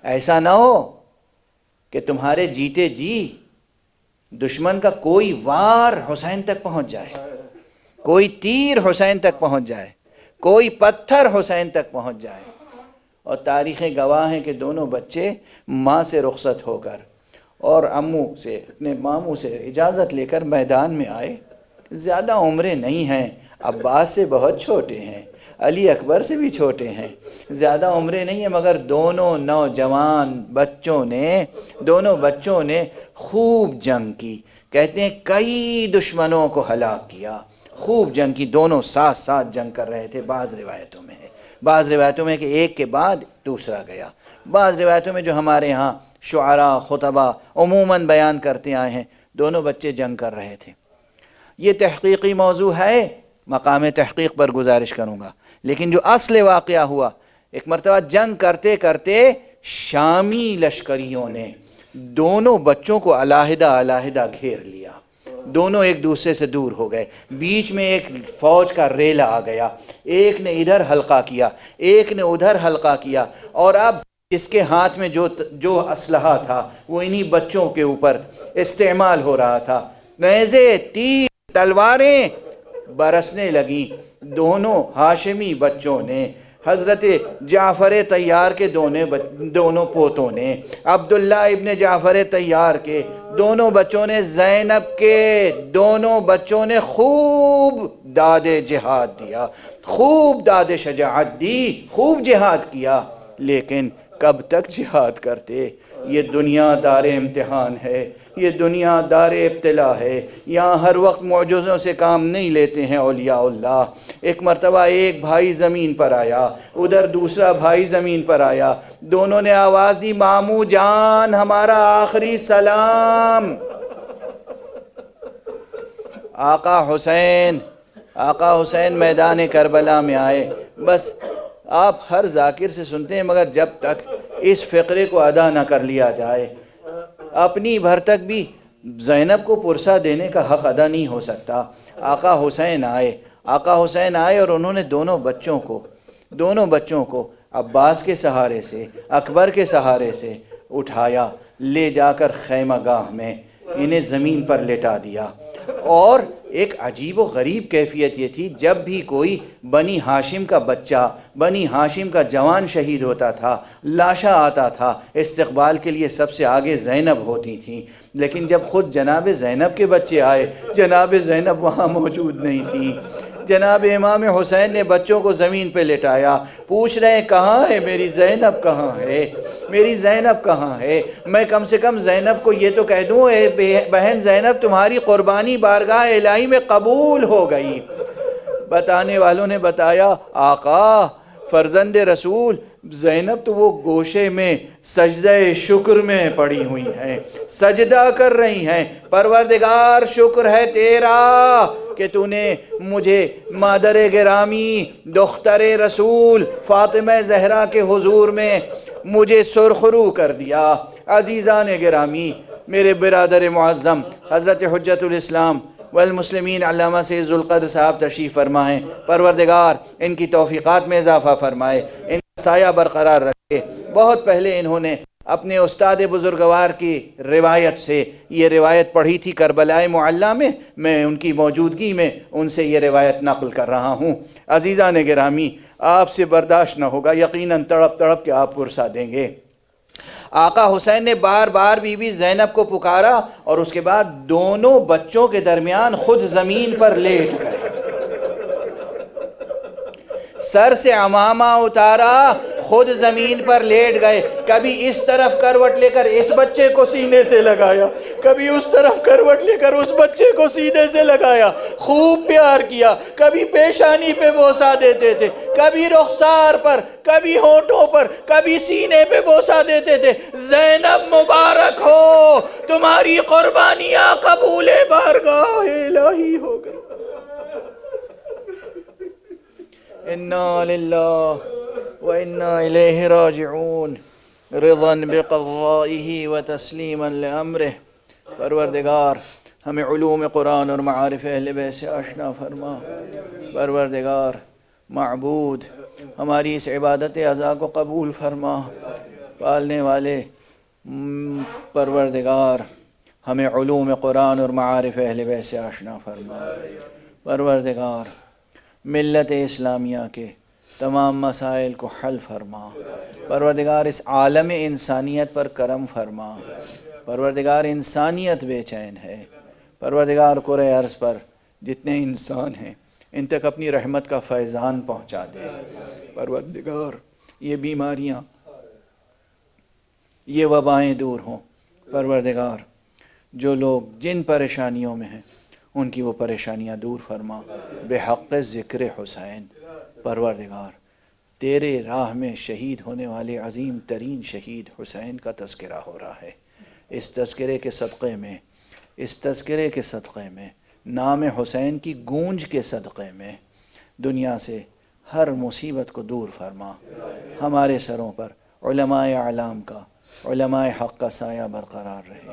ایسا نہ ہو کہ تمہارے جیتے جی دشمن کا کوئی وار حسین تک پہنچ جائے، کوئی تیر حسین تک پہنچ جائے، کوئی پتھر حسین تک پہنچ جائے، اور تاریخیں گواہ ہیں کہ دونوں بچے ماں سے رخصت ہو کر اور امو سے اپنے ماموں سے اجازت لے کر میدان میں آئے. زیادہ عمریں نہیں ہیں، عباس سے بہت چھوٹے ہیں، علی اکبر سے بھی چھوٹے ہیں، زیادہ عمریں نہیں ہیں، مگر دونوں بچوں نے خوب جنگ کی. کہتے ہیں کئی دشمنوں کو ہلاک کیا، خوب جنگ کی. دونوں ساتھ ساتھ جنگ کر رہے تھے. بعض روایتوں میں کہ ایک کے بعد دوسرا گیا. بعض روایتوں میں جو ہمارے ہاں شعراء خطبہ عموماً بیان کرتے آئے ہیں، دونوں بچے جنگ کر رہے تھے. یہ تحقیقی موضوع ہے، مقام تحقیق پر گزارش کروں گا. لیکن جو اصل واقعہ ہوا، ایک مرتبہ جنگ کرتے کرتے شامی لشکریوں نے دونوں بچوں کو علیحدہ گھیر لیا. دونوں ایک دوسرے سے دور ہو گئے. بیچ میں ایک فوج کا ریلا آ گیا، ایک نے ادھر حلقہ کیا، ایک نے ادھر حلقہ کیا. اور اب اس کے ہاتھ میں جو اسلحہ تھا وہ انہی بچوں کے اوپر استعمال ہو رہا تھا. نیزے، تیر، تلواریں برسنے لگیں. دونوں ہاشمی بچوں نے، حضرت جعفر طیار کے دونوں پوتوں نے، عبداللہ ابن جعفر طیار کے دونوں بچوں نے، زینب کے دونوں بچوں نے خوب داد جہاد دیا، خوب داد شجاعت دی، خوب جہاد کیا. لیکن کب تک جہاد کرتے؟ یہ دنیا دار امتحان ہے، یہ دنیا دار ابتلا ہے. یہاں ہر وقت معجزوں سے کام نہیں لیتے ہیں اولیاء اللہ. ایک مرتبہ ایک بھائی زمین پر آیا، ادھر دوسرا بھائی زمین پر آیا. دونوں نے آواز دی، ماموں جان ہمارا آخری سلام. آقا حسین میدان کربلا میں آئے. بس آپ ہر ذاکر سے سنتے ہیں، مگر جب تک اس فقرے کو ادا نہ کر لیا جائے، اپنی بھر تک بھی زینب کو پرسہ دینے کا حق ادا نہیں ہو سکتا. آقا حسین آئے اور انہوں نے دونوں بچوں کو عباس کے سہارے سے، اکبر کے سہارے سے اٹھایا، لے جا کر خیمہ گاہ میں انہیں زمین پر لٹا دیا. اور ایک عجیب و غریب کیفیت یہ تھی، جب بھی کوئی بنی ہاشم کا بچہ، بنی ہاشم کا جوان شہید ہوتا تھا، لاشا آتا تھا، استقبال کے لیے سب سے آگے زینب ہوتی تھیں. لیکن جب خود جناب زینب کے بچے آئے، جناب زینب وہاں موجود نہیں تھیں. جناب امام حسین نے بچوں کو زمین پہ لٹایا، پوچھ رہے ہیں کہاں ہے میری زینب، کہاں ہے میری زینب، کہاں ہے؟ میں کم سے کم زینب کو یہ تو کہہ دوں، اے بہن زینب تمہاری قربانی بارگاہ الہی میں قبول ہو گئی. بتانے والوں نے بتایا، آقا فرزند رسول، زینب تو وہ گوشے میں سجدہ شکر میں پڑی ہوئی ہیں، سجدہ کر رہی ہیں. پروردگار شکر ہے تیرا کہ تو نے مجھے مادر گرامی دختر رسول فاطمہ زہرا کے حضور میں مجھے سرخرو کر دیا. عزیزان گرامی، میرے برادر معظم حضرت حجت الاسلام والمسلمین علامہ سید ذوالقدر صاحب تشریف فرمائیں. پروردگار ان کی توفیقات میں اضافہ فرمائے، ان کا سایہ برقرار رکھے. بہت پہلے انہوں نے اپنے استاد بزرگوار کی روایت سے یہ روایت پڑھی تھی کربلائے معلیٰ میں ان کی موجودگی میں ان سے یہ روایت نقل کر رہا ہوں. عزیزان گرامی، آپ سے برداشت نہ ہوگا، یقیناً تڑپ تڑپ کے آپ پرسہ دیں گے. آقا حسین نے بار بار بی بی زینب کو پکارا اور اس کے بعد دونوں بچوں کے درمیان خود زمین پر لیٹ گئے، سر سے عمامہ اتارا، خود زمین پر لیٹ گئے. کبھی اس طرف کروٹ لے کر اس بچے کو سینے سے لگایا، کبھی اس طرف کروٹ لے کر اس بچے کو سینے سے لگایا، خوب پیار کیا. کبھی پیشانی پہ بوسہ دیتے تھے، کبھی رخسار پر، کبھی ہونٹوں پر، کبھی سینے پہ بوسہ دیتے تھے. زینب مبارک ہو، تمہاری قربانیاں قبول بارگاہ الہی ہو گئی. انا للہ وانا الیہ راجعون، رضا بقضائہ وتسلیما لامرہ. پروردگار ہمیں علوم قرآن اور معارف اہل بیت سے آشنا فرما. پروردگار معبود ہماری اس عبادت اعضاء کو قبول فرما. پالنے والے پروردگار ہمیں علوم قرآن اور معارف اہل بیت سے آشنا فرما. پروردگار ملت اسلامیہ کے تمام مسائل کو حل فرما. پروردگار اس عالم انسانیت پر کرم فرما. پروردگار انسانیت بے چین ہے. پروردگار کرۂ ارض پر جتنے انسان ہیں ان تک اپنی رحمت کا فیضان پہنچا دے. پروردگار یہ بیماریاں، یہ وبائیں دور ہوں. پروردگار جو لوگ جن پریشانیوں میں ہیں ان کی وہ پریشانیاں دور فرما بحق ذکر حسین. پروردگار تیرے راہ میں شہید ہونے والے عظیم ترین شہید حسین کا تذکرہ ہو رہا ہے. اس تذکرے کے صدقے میں نام حسین کی گونج کے صدقے میں دنیا سے ہر مصیبت کو دور فرما. ہمارے سروں پر علماء اعلام کا، علماء حق کا سایہ برقرار رہے.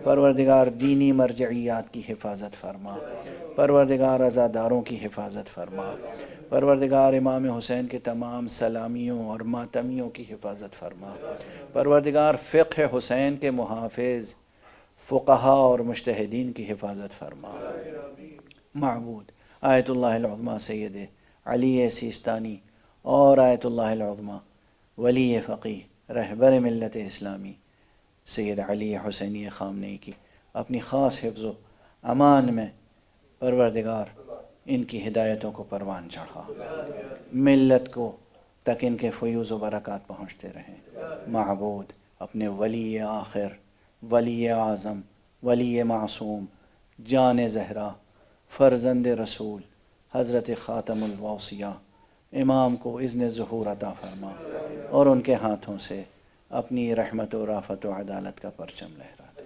پروردگار دینی مرجعیات کی حفاظت فرما. پروردگار عزاداروں کی حفاظت فرما. پروردگار امام حسین کے تمام سلامیوں اور ماتمیوں کی حفاظت فرما. پروردگار فقہ حسین کے محافظ فقہا اور مجتہدین کی حفاظت فرما. معبود آیت اللہ العظمیٰ سید علی سیستانی اور آیت اللہ العظمیٰ ولی فقیہ رہبر ملت اسلامی سید علی حسینی خامنئی کی اپنی خاص حفظ و امان میں پروردگار ان کی ہدایتوں کو پروان چڑھا. ملت کو تک ان کے فیوز و برکات پہنچتے رہیں. معبود اپنے ولی آخر، ولی اعظم، ولی معصوم، جان زہرا، فرزند رسول حضرت خاتم الوصیہ امام کو اذن ظہور عطا فرما اور ان کے ہاتھوں سے اپنی رحمت و رافت و عدالت کا پرچم لہرا دے.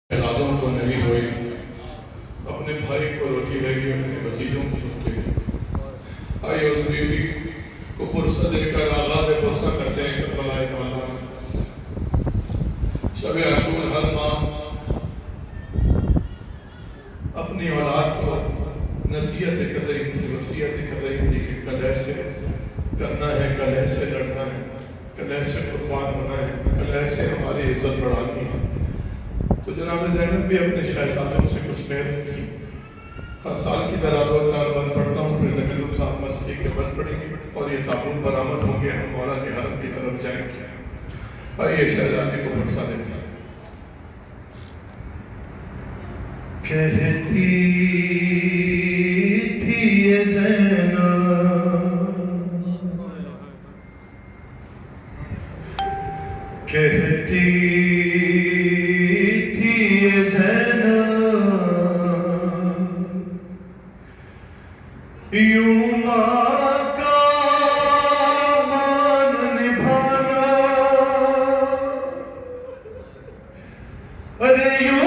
ارادوں کو نہیں ہوئی، اپنے بھائی کو روتی رہی، اپنے بھتیجوں کو روتی رہی. آئیے اس بیوی کو پرسہ دے کر آغاز پرسہ کرتے ہیں کربلا مولا میں. شب عاشور ہر ماں اپنی اولاد کو نصیحت کر رہی تھی، وصیت کر رہی تھی کہ کل ایسے کرنا ہے، کل ایسے لڑنا ہے، کل ایسے قربان ہونا ہے، کل ایسے ہماری عزت بڑھانی ہے. تو جناب زینب بھی اپنے شہزادوں سے کچھ کہہ رہی تھی. ہر سال کی طرح 2-4 بند پڑھتا ہوں، پھر لگے لوگ صاحب مرضی کے بند پڑیں گے اور یہ تابوت برآمد ہوں گے، ہم مولا کے حرم کی طرف جائیں گے. آئیے شہزادی کو پرسہ دیتے ہیں. کہتی تھی یہ زینب، کہتی تھی یہ زینب، یوں ماں کا مان نبھانا، ارے یوں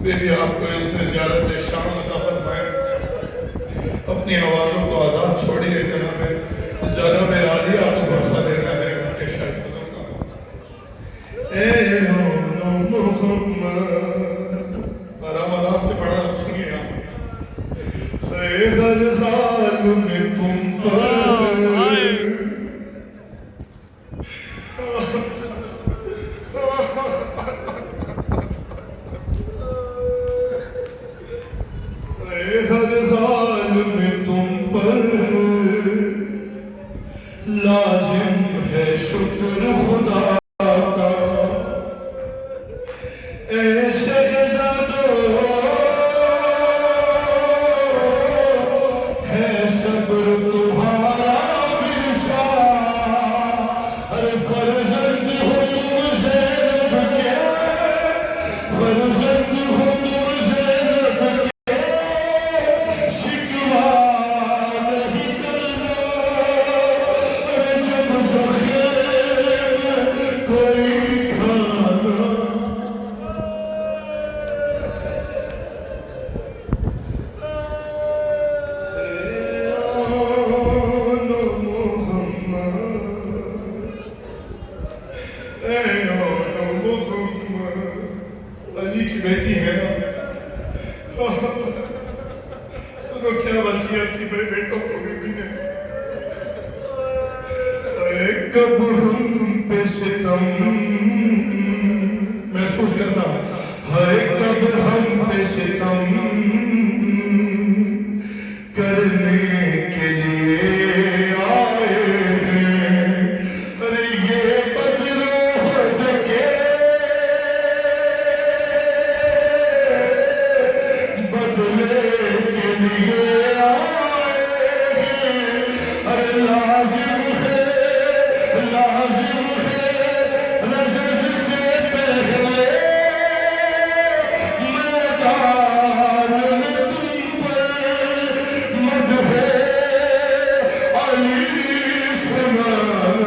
میری آپ کو اس میں زیارت شام عطا فرمائے. اپنی آوازوں کو آزاد چھوڑیے جناب ذرا میں عالیہ کو بھروسہ دینا ہے ان کے شہزادوں کا. اے محمد آرام آرام سے پڑھنا سنیے آپ. اے ہر حال میں تم پر ہر حال میں تم پر لازم ہے شکر خدا کا. اے شہزادو ہے صبر تمہارا برسا. ارے فرزند ہو تم زینب کے, فرزند ہو تم زینب کے, شکوا نہیں کرنا. جب زخم کوئی کھانا علی کی بیٹی ہے نا, سنو کیا وصیت تھی میرے بیٹوں کو بھی نے. کب ہم پہ ستم محسوس کرنا ہے, کب ہم پہ ستم کرنے کے لیے آئے ہیں. ارے یہ بدروح کے بدلے کے لیے آئے ہیں. ارے لازم ہے رجز سے پہلے میدان میں تم پر مدح علی سنانا.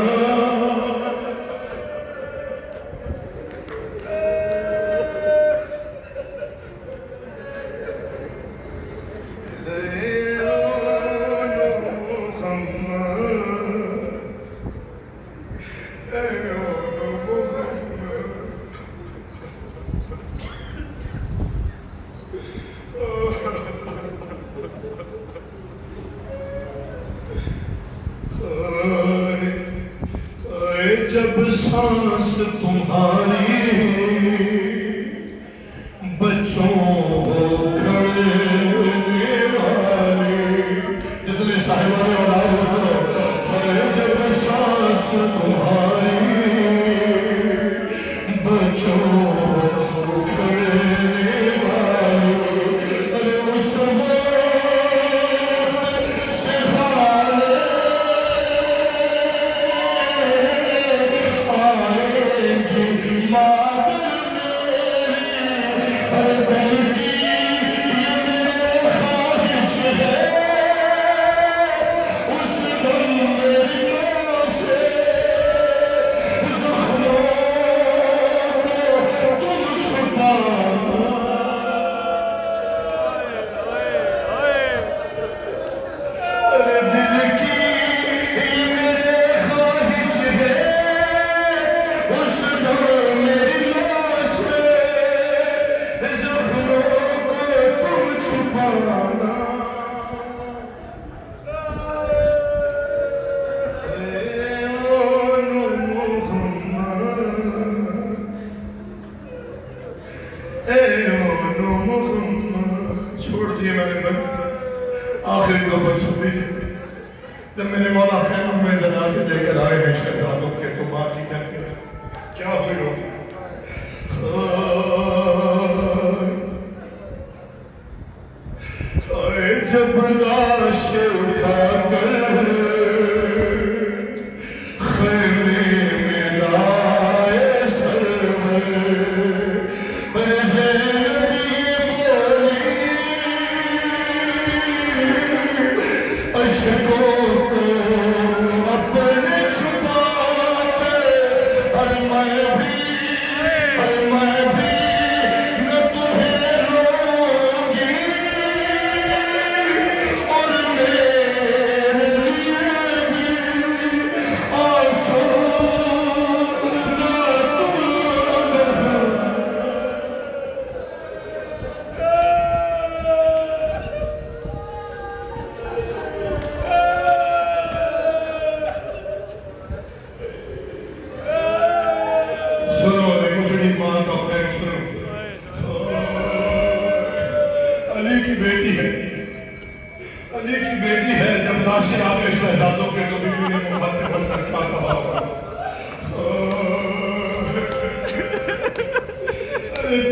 جب سانس تمہاری بچوں ہو کھڑنے والے, جتنے صاحبان اولاد ہو سنو, جب سانس تمہاری بچوں ہو کھڑنے والے. ارے اس وقت سے حال آئے گی مادر میری. ارے بلکہ یہ میرے خواہش ہے اس دم میری ماں سے زخموں کو تم چھپانا. ارے دل کی یہ میرے خواہش ہے اس دم میری ماں سے زخموں کو تم چھپانا. چھوڑ دیے میں نے بن آخری دو بن سن دیجیے. جب میرے مولا خیمہ میں جنازے لے کر آئے ہیں شہزادوں کے, تو ماں کی کیفیت کیا ہوئی ہوگی. جب لاش اٹھا کر خیمے میں لائے سرور, زینب یہ بولی اشکوں کو اپنے چھپاتے. اور میں بھی معاشرات شہزادوں کے کبھی بھی نہیں مخاطبت کرتا کہا ارے